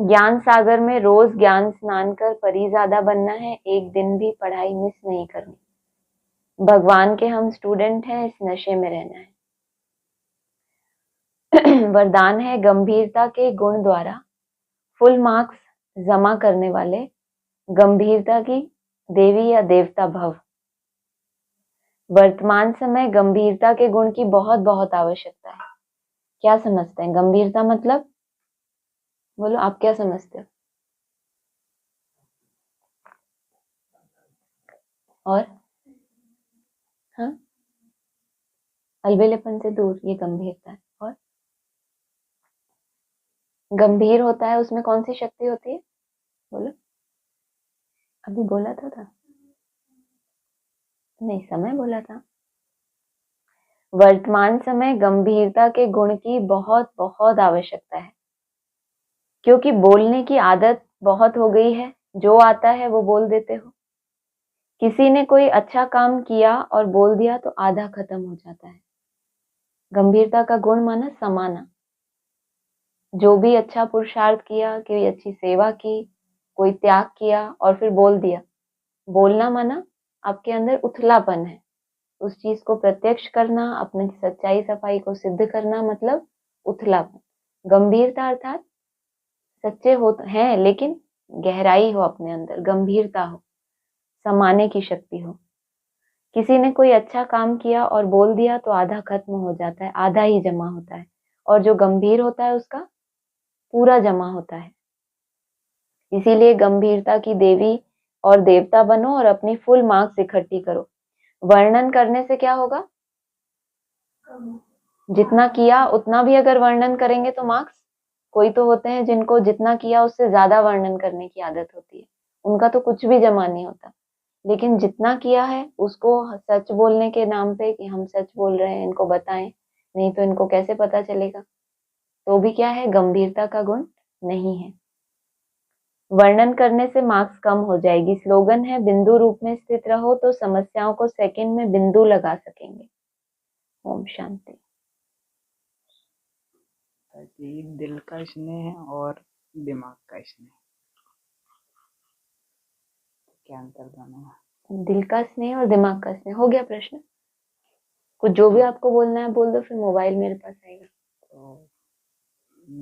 ज्ञान सागर में रोज ज्ञान स्नान कर परिजादा बनना है। एक दिन भी पढ़ाई मिस नहीं करनी। भगवान के हम स्टूडेंट हैं, इस नशे में रहना है। वरदान है, गंभीरता के गुण द्वारा फुल मार्क्स जमा करने वाले गंभीरता की देवी या देवता भव। वर्तमान समय गंभीरता के गुण की बहुत बहुत आवश्यकता है। क्या समझते हैं गंभीरता मतलब? बोलो, आप क्या समझते हो? और हाँ, अलबेलेपन से दूर, ये गंभीरता है। और गंभीर होता है, उसमें कौन सी शक्ति होती है? बोलो, अभी बोला था नहीं, समय बोला था। वर्तमान समय गंभीरता के गुण की बहुत बहुत आवश्यकता है, क्योंकि बोलने की आदत बहुत हो गई है। जो आता है वो बोल देते हो। किसी ने कोई अच्छा काम किया और बोल दिया तो आधा खत्म हो जाता है। गंभीरता का गुण माना समाना। जो भी अच्छा पुरुषार्थ किया, कोई अच्छी सेवा की, कोई त्याग किया और फिर बोल दिया। बोलना माना आपके अंदर उथलापन है, उस चीज को प्रत्यक्ष करना, अपनी सच्चाई सफाई को सिद्ध करना, मतलब उथलापन। गंभीरता अर्थात सच्चे हो हैं लेकिन गहराई हो अपने अंदर, गंभीरता हो, समाने की शक्ति हो। किसी ने कोई अच्छा काम किया और बोल दिया तो आधा खत्म हो जाता है, आधा ही जमा होता है। और जो गंभीर होता है उसका पूरा जमा होता है। इसीलिए गंभीरता की देवी और देवता बनो और अपनी फुल मार्क्स इकट्ठी करो। वर्णन करने से क्या होगा? जितना किया उतना भी अगर वर्णन करेंगे तो मार्क्स। कोई तो होते हैं जिनको जितना किया उससे ज्यादा वर्णन करने की आदत होती है, उनका तो कुछ भी जमा नहीं होता। लेकिन जितना किया है उसको सच बोलने के नाम पे कि हम सच बोल रहे हैं, इनको बताएं, नहीं तो इनको कैसे पता चलेगा? तो भी क्या है? गंभीरता का गुण नहीं है। वर्णन करने से मार्क्स कम हो जाएगी। स्लोगन है, बिंदु रूप में स्थित रहो तो समस्याओं को सेकंड में बिंदु लगा सकेंगे। ओम शांति। कि दिल का स्नेह और दिमाग का स्नेह, क्या अंतर दोनों में? दिल का स्नेह और दिमाग का स्नेह, हो गया प्रश्न। कुछ जो भी आपको बोलना है बोल दो, फिर मोबाइल मेरे पास आएगा। तो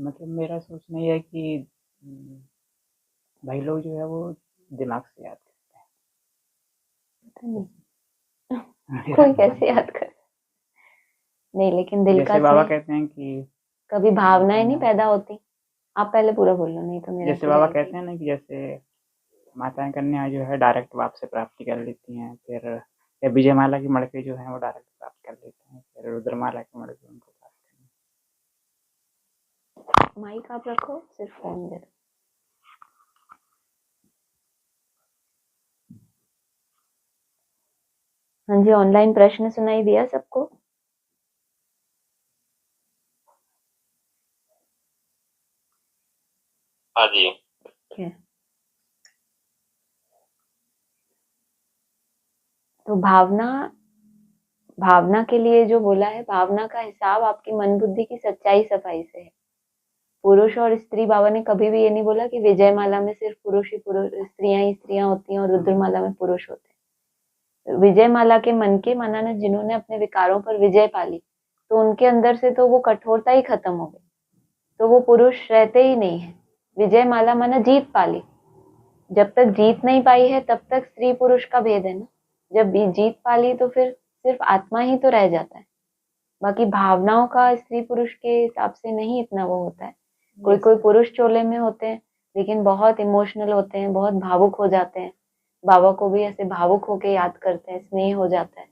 मतलब मेरा सोचना यह है कि भाई लोग जो है वो दिमाग से याद करते पता नहीं हैं। कोई कैसे याद कर, नहीं, लेकिन दिल का जैसे बाबा स्नेह कहते हैं कि कभी भावनाएं नहीं पैदा होती। आप पहले पूरा बोल लो, नहीं तो मेरा जैसे पूरा बाबा एक कहते हैं ना कि जैसे माताएं कन्या जो है डायरेक्ट बाप से प्राप्ति कर लेती हैं, फिर या विजयमाला की मड़के जो है वो डायरेक्ट प्राप्त कर लेते हैं, फिर रुद्रमाला के मड़के उनको प्राप्त करते माइक आप रखो, सिर्फ फोन दे दो। हाँ जी, ऑनलाइन प्रश्न सुनाई दिया सबको? हाँ जी। तो भावना के लिए जो बोला है, भावना का हिसाब आपकी मन बुद्धि की सच्चाई सफाई से है। पुरुष और स्त्री, बाबा ने कभी भी ये नहीं बोला कि विजय माला में सिर्फ पुरुष ही पुरुष, स्त्रियां ही स्त्रियां होती हैं और रुद्रमाला में पुरुष होते हैं। विजय माला के मन के माना ने जिन्होंने अपने विकारों पर विजय पाली, तो उनके अंदर से तो वो कठोरता ही खत्म हो गई। तो वो पुरुष रहते ही नहीं है। विजय माला माना जीत पाली। जब तक जीत नहीं पाई है तब तक स्त्री पुरुष का भेद है ना। जब जीत पाली तो फिर सिर्फ आत्मा ही तो रह जाता है। बाकी भावनाओं का स्त्री पुरुष के हिसाब से नहीं इतना वो होता है। कोई कोई पुरुष चोले में होते हैं लेकिन बहुत इमोशनल होते हैं, बहुत भावुक हो जाते हैं। बाबा को भी ऐसे भावुक होके याद करते हैं, स्नेह हो जाता है।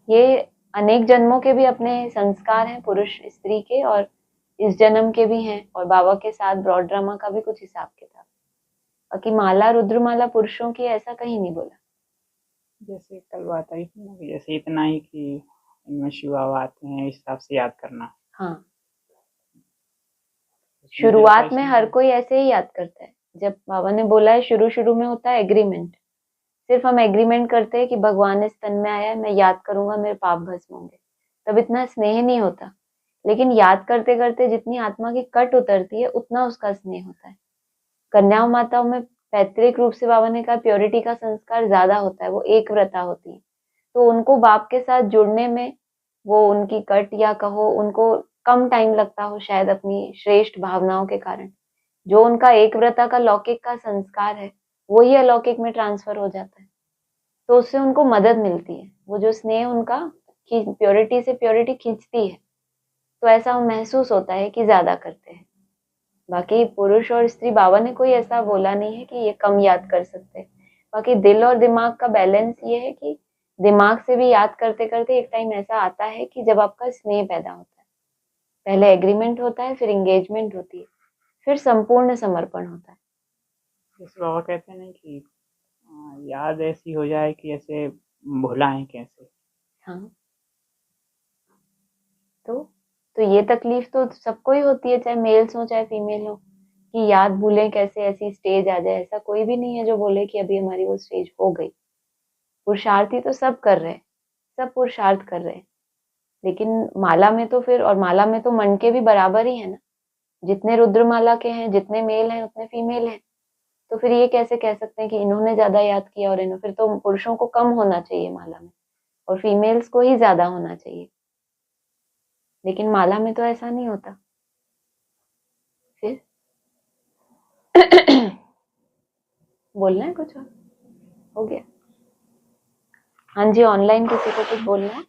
ये अनेक जन्मों के भी अपने संस्कार हैं पुरुष स्त्री के, और इस जन्म के भी हैं, और बाबा के साथ ब्रॉड ड्रामा का भी कुछ हिसाब किताब। बाकी माला रुद्रमाला पुरुषों की ऐसा कहीं नहीं बोला। जैसे कल बात आई थी ना कि जैसे इतना ही कि इनमें शिव बाबा आते हैं, इस हिसाब से याद करना। हाँ, उसमें शुरुआत जैसा में इसमें हर कोई ऐसे ही याद करता है। जब बाबा ने बोला है शुरू शुरू में होता है एग्रीमेंट। सिर्फ हम एग्रीमेंट करते हैं कि भगवान इस तन में आया है, मैं याद करूंगा, मेरे पाप भस्म होंगे। तब इतना स्नेह नहीं होता, लेकिन याद करते करते जितनी आत्मा की कट उतरती है उतना उसका स्नेह होता है। कन्याओं माताओं में पैतृक रूप से बाबा ने कहा प्योरिटी का संस्कार ज्यादा होता है, वो एक व्रता होती है, तो उनको बाप के साथ जुड़ने में वो उनकी कट या कहो उनको कम टाइम लगता हो शायद, अपनी श्रेष्ठ भावनाओं के कारण। जो उनका एक व्रता का लौकिक का संस्कार है वही अलौकिक में ट्रांसफर हो जाता है, तो उससे उनको मदद मिलती है। वो जो स्नेह उनका प्योरिटी से प्योरिटी खींचती है, तो ऐसा महसूस होता है कि ज्यादा करते हैं। बाकी पुरुष और स्त्री बाबा ने कोई ऐसा बोला नहीं है कि ये कम याद कर सकते हैं। बाकी दिल और दिमाग का बैलेंस ये है कि दिमाग से भी याद करते करते एक टाइम ऐसा आता है कि जब आपका स्नेह पैदा होता है। पहले एग्रीमेंट होता है, फिर एंगेजमेंट होती है, फिर संपूर्ण समर्पण होता है। जैसे बाबा कहते हैं ना कि याद ऐसी हो जाए कि ऐसे भुलाएं कैसे। हाँ, तो ये तकलीफ तो सबको ही होती है, चाहे मेल्स हो चाहे फीमेल हो, कि याद भूलें कैसे, ऐसी स्टेज आ जाए। ऐसा कोई भी नहीं है जो बोले कि अभी हमारी वो स्टेज हो गई। पुरुषार्थी तो सब कर रहे हैं, सब पुरुषार्थ कर रहे हैं, लेकिन माला में तो फिर, और माला में तो मन के भी बराबर ही है ना। जितने रुद्रमाला के हैं, जितने मेल हैं उतने फीमेल हैं। तो फिर ये कैसे कह सकते हैं कि इन्होंने ज्यादा याद किया और इन्होंने, फिर तो पुरुषों को कम होना चाहिए माला में और फीमेल्स को ही ज्यादा होना चाहिए। लेकिन माला में तो ऐसा नहीं होता। फिर बोलना है कुछ और? हो गया? हाँ जी, ऑनलाइन किसी को कुछ बोलना है?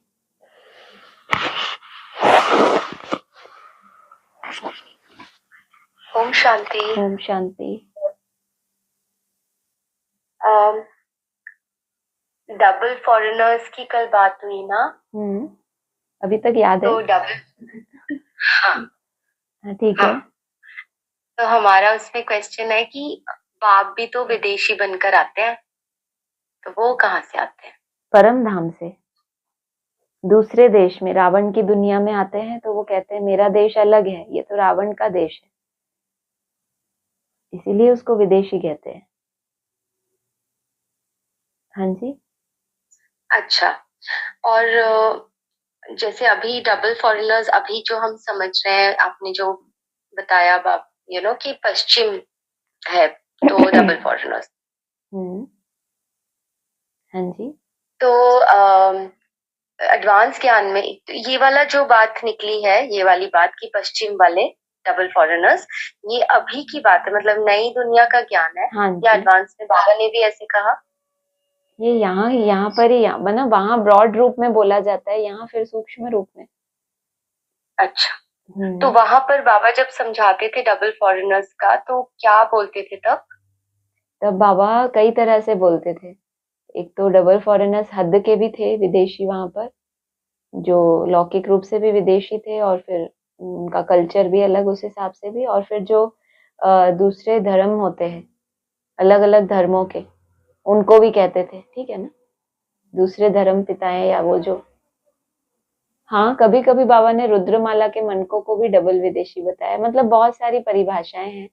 ओम शांति। ओम शांति। डबल फॉरेनर्स की कल बात हुई ना? अभी तक याद है? तो डबल, हाँ ठीक है। तो हमारा उसमें क्वेश्चन है कि बाप भी तो विदेशी बनकर आते हैं, तो वो कहाँ से आते हैं? परम धाम से, दूसरे देश में, रावण की दुनिया में आते हैं। तो वो कहते हैं मेरा देश अलग है, ये तो रावण का देश है, इसीलिए उसको विदेशी कहते हैं। हाँ जी। अच्छा, और जैसे अभी डबल फॉरेनर्स, अभी जो हम समझ रहे हैं, आपने जो बताया बाप, कि पश्चिम है तो डबल फॉरेनर्स। हाँ जी। तो एडवांस ज्ञान में ये वाला जो बात निकली है, ये वाली बात की पश्चिम वाले डबल फॉरेनर्स, ये अभी की बात है, मतलब नई दुनिया का ज्ञान है। हाँ या जी। एडवांस में बाबा ने भी ऐसे कहा? ये यहाँ पर ही, बना वहां ब्रॉड रूप में बोला जाता है, यहाँ फिर सूक्ष्म रूप में। अच्छा, तो वहां पर बाबा जब समझाते थे डबल फॉरेनर्स का, तो क्या बोलते थे तब? तब बाबा कई तरह से बोलते थे। एक तो डबल फॉरेनर्स हद के भी थे विदेशी वहां पर, जो लौकिक रूप से भी विदेशी थे, और फिर उनका कल्चर भी अलग उस हिसाब से भी, और फिर जो दूसरे धर्म होते हैं, अलग अलग धर्मों के, उनको भी कहते थे। ठीक है ना, दूसरे धर्म पिताएं या वो जो। हाँ, कभी कभी बाबा ने रुद्रमाला के मनकों को भी डबल विदेशी बताया। मतलब बहुत सारी परिभाषाएं हैं,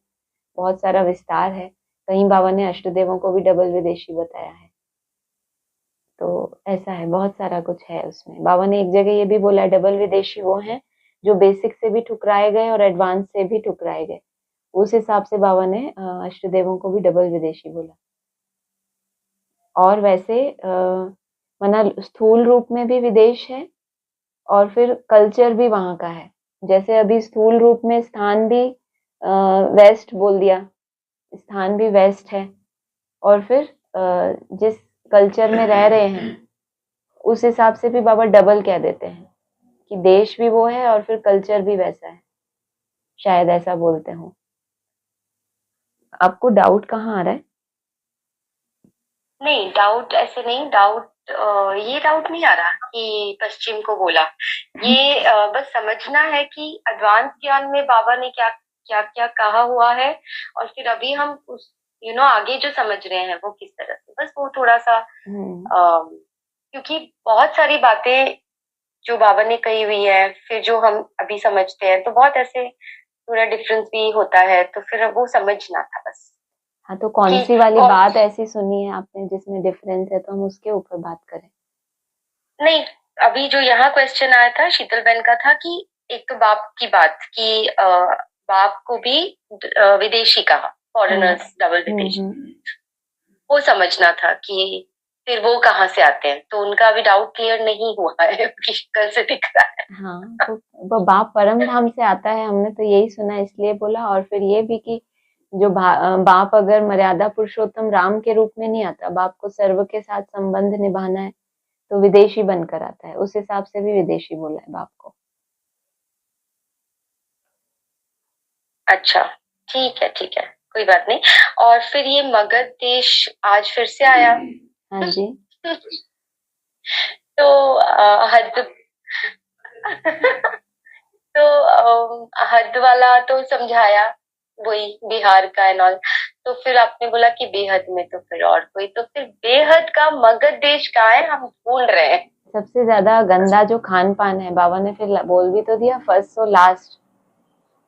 बहुत सारा विस्तार है। कहीं बाबा ने अष्टदेवों को भी डबल विदेशी बताया है। तो ऐसा है, बहुत सारा कुछ है उसमें। बाबा ने एक जगह ये भी बोला, डबल विदेशी वो हैं जो बेसिक से भी ठुकराए गए और एडवांस से भी ठुकराए गए। उस हिसाब से बाबा ने अष्टदेवों को भी डबल विदेशी बोला। और वैसे मना स्थूल रूप में भी विदेश है, और फिर कल्चर भी वहां का है। जैसे अभी स्थूल रूप में स्थान भी वेस्ट बोल दिया, स्थान भी वेस्ट है, और फिर जिस कल्चर में रह रहे हैं उस हिसाब से भी बाबा डबल कह देते हैं कि देश भी वो है और फिर कल्चर भी वैसा है, शायद ऐसा बोलते हो। आपको डाउट कहाँ आ रहा है? नहीं, डाउट ऐसे नहीं, डाउट ये डाउट नहीं आ रहा कि पश्चिम को बोला। ये बस समझना है कि एडवांस ज्ञान में बाबा ने क्या क्या क्या कहा हुआ है, और फिर अभी हम उस आगे जो समझ रहे हैं वो किस तरह से, बस वो थोड़ा सा क्योंकि बहुत सारी बातें जो बाबा ने कही हुई है, फिर जो हम अभी समझते हैं, तो बहुत ऐसे थोड़ा डिफरेंस भी होता है, तो फिर वो समझना था बस। हाँ, तो कौन सी वाली बात ऐसी सुनी है आपने जिसमें डिफरेंस है, तो हम उसके ऊपर बात करें। नहीं, अभी जो यहाँ क्वेश्चन आया था शीतल बहन का था कि एक तो बाप की बात कि बाप को भी विदेशी कहा, फॉरेनर्स डबल विदेशी, वो समझना था कि फिर वो कहाँ से आते हैं, तो उनका अभी डाउट क्लियर नहीं हुआ है कि कल से दिख रहा है। हाँ, तो वो बाप परम धाम से आता है, हमने तो यही सुना, इसलिए बोला। और फिर ये भी कि जो बाप अगर मर्यादा पुरुषोत्तम राम के रूप में नहीं आता, बाप को सर्व के साथ संबंध निभाना है, तो विदेशी बनकर आता है, उस हिसाब से भी विदेशी बोला है बाप को। अच्छा, ठीक है ठीक है, कोई बात नहीं। और फिर ये मगध देश आज फिर से आया। हाँ जी। तो हद तो हद वाला तो समझाया, वही बिहार का एंड ऑल। तो फिर आपने बोला कि बेहद में तो फिर और कोई, तो फिर बेहद का मगध देश का है, हम भूल रहे हैं। सबसे ज्यादा गंदा जो खान पान है, बाबा ने फिर बोल भी तो दिया, फर्स्ट सो लास्ट,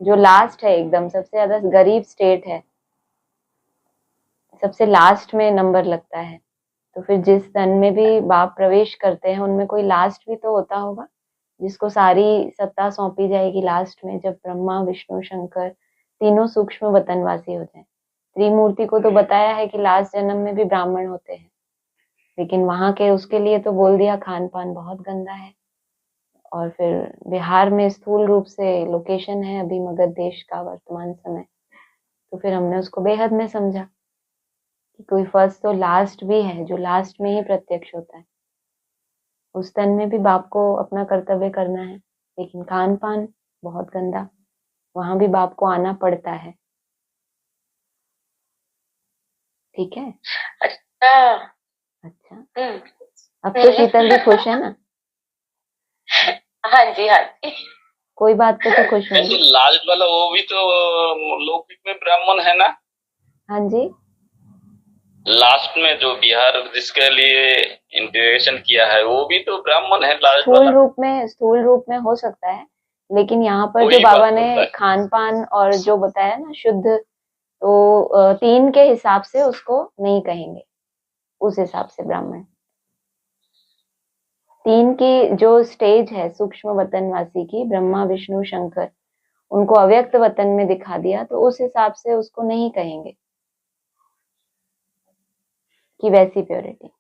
जो लास्ट है एकदम सबसे ज्यादा गरीब स्टेट है, सबसे लास्ट में नंबर लगता है। तो फिर जिस तन में भी बाप प्रवेश करते हैं उनमें कोई लास्ट भी तो होता होगा, जिसको सारी सत्ता सौंपी जाएगी लास्ट में, जब ब्रह्मा विष्णु शंकर तीनों सूक्ष्म वतनवासी हो जाए। त्रिमूर्ति को तो बताया है कि लास्ट जन्म में भी ब्राह्मण होते हैं, लेकिन वहां के उसके लिए तो बोल दिया खान पान बहुत गंदा है। और फिर बिहार में स्थूल रूप से लोकेशन है अभी मगध देश का वर्तमान समय, तो फिर हमने उसको बेहद में समझा कि कोई फर्स्ट तो लास्ट भी है, जो लास्ट में ही प्रत्यक्ष होता है। उस तन में भी बाप को अपना कर्तव्य करना है, लेकिन खान पान बहुत गंदा, वहां भी बाप को आना पड़ता है। ठीक है। अच्छा। अच्छा, अब तो शीतल भी खुश है ना? हाँ जी हाँ जी, कोई बात पे तो खुश होंगी। लास्ट वाला वो भी तो लौकिक में ब्राह्मण है ना? हाँ जी, लास्ट में जो बिहार जिसके लिए इंटीग्रेशन किया है वो भी तो ब्राह्मण है लास्ट स्थूल वाला। रूप में हो सकता है, लेकिन यहाँ पर जो वही बाबा बात ने होता है। खान पान और जो बताया ना शुद्ध, तो 3 के हिसाब से उसको नहीं कहेंगे, उस हिसाब से ब्राह्मण। 3 की जो स्टेज है सूक्ष्म वतनवासी की, ब्रह्मा विष्णु शंकर, उनको अव्यक्त वतन में दिखा दिया, तो उस हिसाब से उसको नहीं कहेंगे कि वैसी प्योरिटी।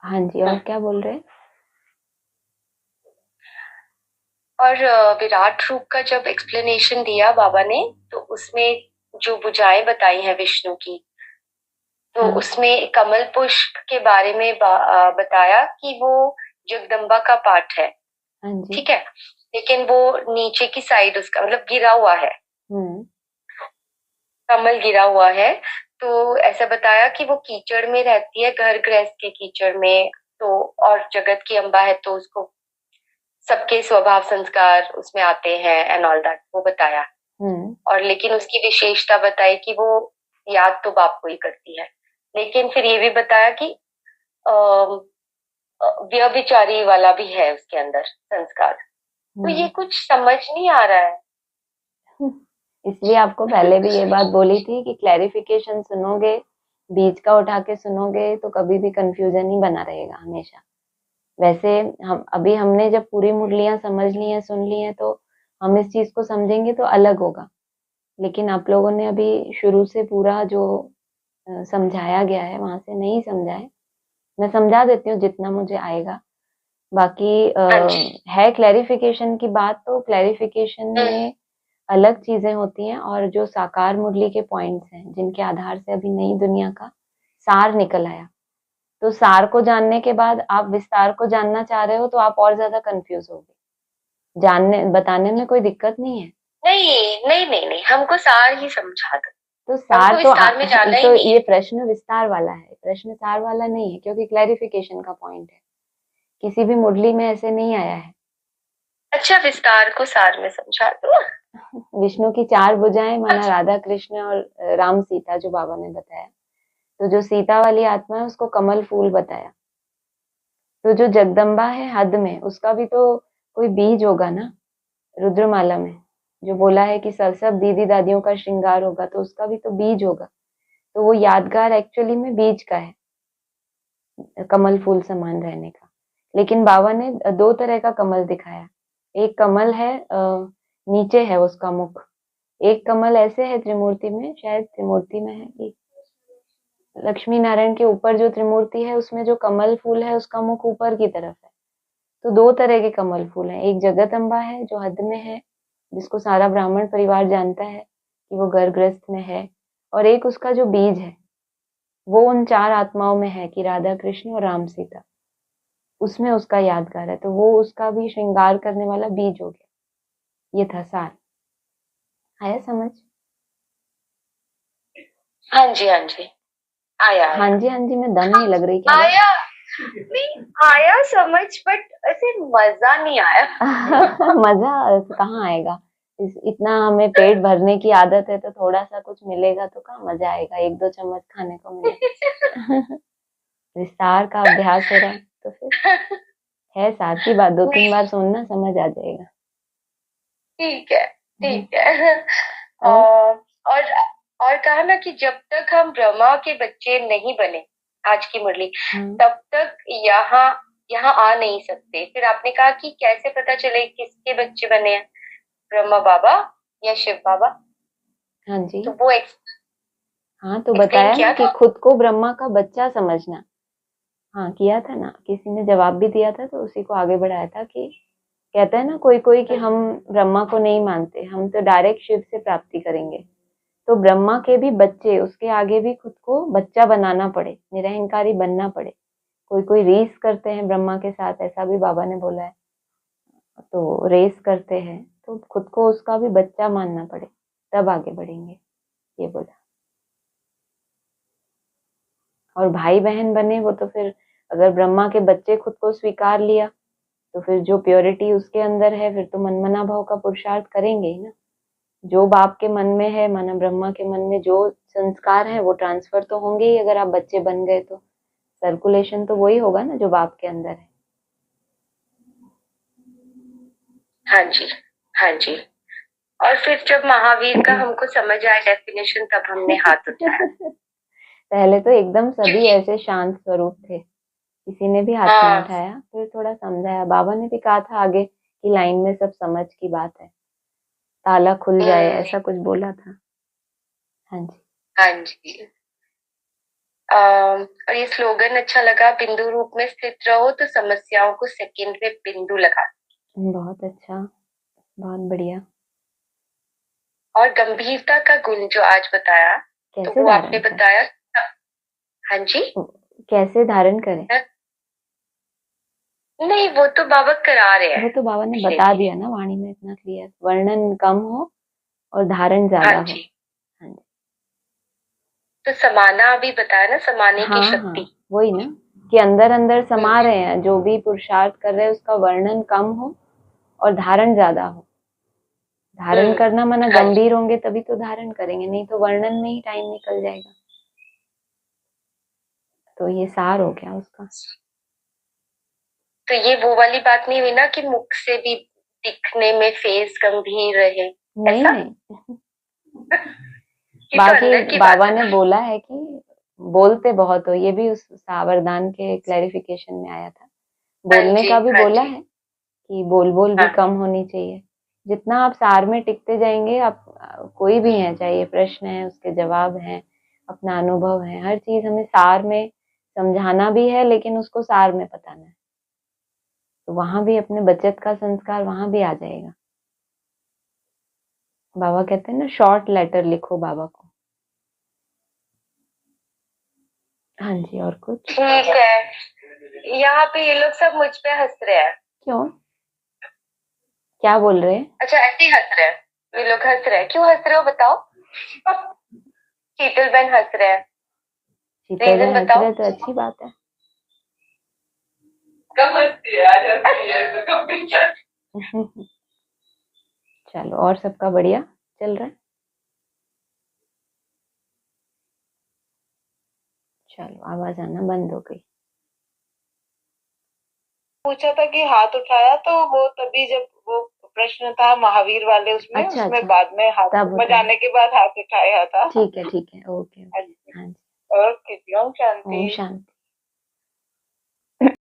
हाँ जी, और क्या बोल रहे हैं? और विराट रूप का जब एक्सप्लेनेशन दिया बाबा ने, तो उसमें जो भुजाएं बताई हैं विष्णु की, तो हाँ। उसमें कमल पुष्प के बारे में बताया कि वो जगदम्बा का पार्ट है। हाँ जी। ठीक है, लेकिन वो नीचे की साइड उसका मतलब गिरा हुआ है, कमल गिरा हुआ है। तो ऐसा बताया कि वो कीचड़ में रहती है, घर गृहस्थ के कीचड़ में, तो और जगत की अम्बा है, तो उसको सबके स्वभाव संस्कार उसमें आते हैं एंड ऑल दैट, वो बताया। और लेकिन उसकी विशेषता बताई कि वो याद तो बाप को ही करती है, लेकिन फिर ये भी बताया कि व्यभिचारी वाला भी है उसके अंदर संस्कार। तो ये कुछ समझ नहीं आ रहा है। इसलिए आपको पहले भी ये बात बोली थी कि क्लैरिफिकेशन सुनोगे, बीच का उठा के सुनोगे तो कभी भी कंफ्यूजन ही बना रहेगा हमेशा। वैसे हमने जब पूरी मुरलियां समझ ली हैं, सुन ली हैं, तो हम इस चीज को समझेंगे तो अलग होगा। लेकिन आप लोगों ने अभी शुरू से पूरा जो समझाया गया है वहां से नहीं समझा है। मैं समझा देती हूँ जितना मुझे आएगा। बाकी हाँ जी। है क्लैरिफिकेशन की बात, तो क्लैरिफिकेशन में अलग चीजें होती हैं, और जो साकार मुरली के पॉइंट्स हैं जिनके आधार से अभी नई दुनिया का सार निकल आया, तो सार को जानने के बाद आप विस्तार को जानना चाह रहे हो तो आप और ज्यादा कंफ्यूज होगे। जानने बताने में कोई दिक्कत नहीं है। नहीं नहीं नहीं नहीं, हमको सार ही समझा दो, तो हमको सार तो विस्तार में जाना ही तो नहीं ये है। प्रश्न विस्तार वाला है, प्रश्न सार वाला नहीं है, क्योंकि क्लैरिफिकेशन का पॉइंट है। किसी भी मुरली में ऐसे नहीं आया है। अच्छा, विस्तार को सार में समझा दो। विष्णु की 4 भुजाएं माना अच्छा। राधा कृष्ण और राम सीता, जो बाबा ने बताया। तो जो सीता वाली आत्मा है उसको कमल फूल बताया। तो जो जगदम्बा है हद में, उसका भी तो कोई बीज होगा ना, रुद्रमाला में जो बोला है कि सब सब दीदी दादियों का श्रृंगार होगा, तो उसका भी तो बीज होगा। तो वो यादगार एक्चुअली में बीज का है, कमल फूल समान रहने का। लेकिन बाबा ने 2 तरह का कमल दिखाया। एक कमल है, नीचे है उसका मुख। एक कमल ऐसे है त्रिमूर्ति में, शायद त्रिमूर्ति में है कि लक्ष्मी नारायण के ऊपर जो त्रिमूर्ति है उसमें जो कमल फूल है उसका मुख ऊपर की तरफ है। तो 2 तरह के कमल फूल हैं। एक जगदम्बा है जो हद में है, जिसको सारा ब्राह्मण परिवार जानता है कि वो गर्भग्रस्त में है, और एक उसका जो बीज है वो उन 4 आत्माओं में है कि राधा कृष्ण और राम सीता, उसमें उसका यादगार है। तो वो उसका भी श्रृंगार करने वाला बीज हो गया। ये था सार। आया समझ? हाँ जी हाँ जी, आया हाँ आया। जी हाँ जी में दम नहीं लग रही क्या आया नहीं, आया समझ, बट ऐसे मजा नहीं आया। मजा कहाँ आएगा? इतना हमें पेट भरने की आदत है, तो थोड़ा सा कुछ मिलेगा तो कहाँ मजा आएगा? 1-2 चम्मच खाने को मिले। विस्तार का अभ्यास हो रहा है तो फिर है सार की बात, 2-3 बार सुनना समझ आ जाएगा। ठीक है ठीक है। और और और कहा ना कि जब तक हम ब्रह्मा के बच्चे नहीं बने, आज की मुरली, हाँ तब तक यहाँ यहाँ आ नहीं सकते। फिर आपने कहा कि कैसे पता चले किसके बच्चे बने हैं, ब्रह्मा बाबा या शिव बाबा? हाँ जी तो वो हाँ, तो एक्सप्लेन बताया ना किया कि था। खुद को ब्रह्मा का बच्चा समझना। हाँ किया था ना, किसी ने जवाब भी दिया था तो उसी को आगे बढ़ाया था कि कहता है ना कोई कोई कि हम ब्रह्मा को नहीं मानते, हम तो डायरेक्ट शिव से प्राप्ति करेंगे। तो ब्रह्मा के भी बच्चे, उसके आगे भी खुद को बच्चा बनाना पड़े, निरहंकारी बनना पड़े। कोई कोई रेस करते हैं ब्रह्मा के साथ, ऐसा भी बाबा ने बोला है। तो रेस करते हैं तो खुद को उसका भी बच्चा मानना पड़े, तब आगे बढ़ेंगे, ये बोला। और भाई बहन बने वो तो फिर, अगर ब्रह्मा के बच्चे खुद को स्वीकार लिया तो फिर जो प्योरिटी उसके अंदर है, फिर तो मनमना भाव का पुरुषार्थ करेंगे ही ना। जो बाप के मन में है, माना ब्रह्मा के मन में जो संस्कार है वो ट्रांसफर तो होंगे ही। अगर आप बच्चे बन गए तो सर्कुलेशन तो वही होगा ना जो बाप के अंदर है। हाँ जी हाँ जी। और फिर जब महावीर का हमको समझ आया डेफिनेशन, तब हमने हाथ उठाया। पहले तो एकदम सभी क्योंकि ऐसे शांत स्वरूप थे, किसी ने भी हाथ नहीं हाँ उठाया। फिर थोड़ा समझाया, बाबा ने भी कहा था आगे की लाइन में, सब समझ की बात है, ताला खुल जाए, हम्म, ऐसा कुछ बोला था। हाँ जी हाँ जी। और ये स्लोगन अच्छा लगा, बिंदु रूप में स्थित रहो तो समस्याओं को सेकंड में बिंदु लगा। बहुत अच्छा, बहुत बढ़िया। और गंभीरता का गुण जो आज बताया, तो कैसे वो आपने धारण करें? बताया। हाँ जी। कैसे धारण करें? नहीं, वो तो बाबा करा रहे हैं वो तो बाबा ने धीरे बता धीरे। दिया ना वाणी में, इतना क्लियर, वर्णन कम हो और धारण हाँ ज्यादा हो। जी। हाँ जी तो समाना अभी बताया ना, समाने की हाँ हाँ, शक्ति। वही ना, कि अंदर अंदर हम्म, समा रहे हैं, जो भी पुरुषार्थ कर रहे हैं उसका वर्णन कम हो और धारण ज्यादा हो। धारण करना माना हाँ जी। गंभीर होंगे तभी तो धारण करेंगे, नहीं तो वर्णन में ही टाइम निकल जाएगा। तो ये सार हो गया उसका। तो ये वो वाली बात नहीं हुई ना कि मुख से भी दिखने में फेस गंभीर रहे, नहीं ऐसा? नहीं, ये तो बाकी अंदर की बात बाबा है ने ना। बोला है कि बोलते बहुत हो, ये भी उस सावरदान के क्लैरिफिकेशन में आया था। हाँ बोलने जी का भी हाँ बोला जी। है कि बोल बोल भी हाँ कम होनी चाहिए। जितना आप सार में टिकते जाएंगे, आप कोई भी है, चाहे प्रश्न है उसके जवाब है, अपना अनुभव है, हर चीज हमें सार में समझाना भी है, लेकिन उसको सार में बताना है। तो वहां भी अपने बचत का संस्कार वहां भी आ जाएगा। बाबा कहते हैं ना, शॉर्ट लेटर लिखो बाबा को। हाँ जी, और कुछ? ठीक है, यहाँ पे ये लोग सब मुझ पे हंस रहे हैं। क्यों, क्या बोल रहे हैं? अच्छा, ऐसे ही हंस रहे हैं ये लोग, हंस रहे हैं। क्यों हंस रहे हो बताओ? शीतल बहन हंस रहे हैं, शीतल रीजन बहन हंस बताओ। रहे तो अच्छी बात है। कब हंसती है, आज हंसती है तो कब भी चलो, और सबका बढ़िया चल रहा है? चलो, आवाज आना बंद हो गई। पूछा था कि हाथ उठाया, तो वो तभी जब वो प्रश्न था महावीर वाले उसमें अच्छा, उसमें अच्छा। बाद में हाथ तब समझ आने के बाद हाथ उठाया था। ठीक है, ठीक है, ओके ओके। हाँ जी, ओके, ओम शांति। ओम शांति।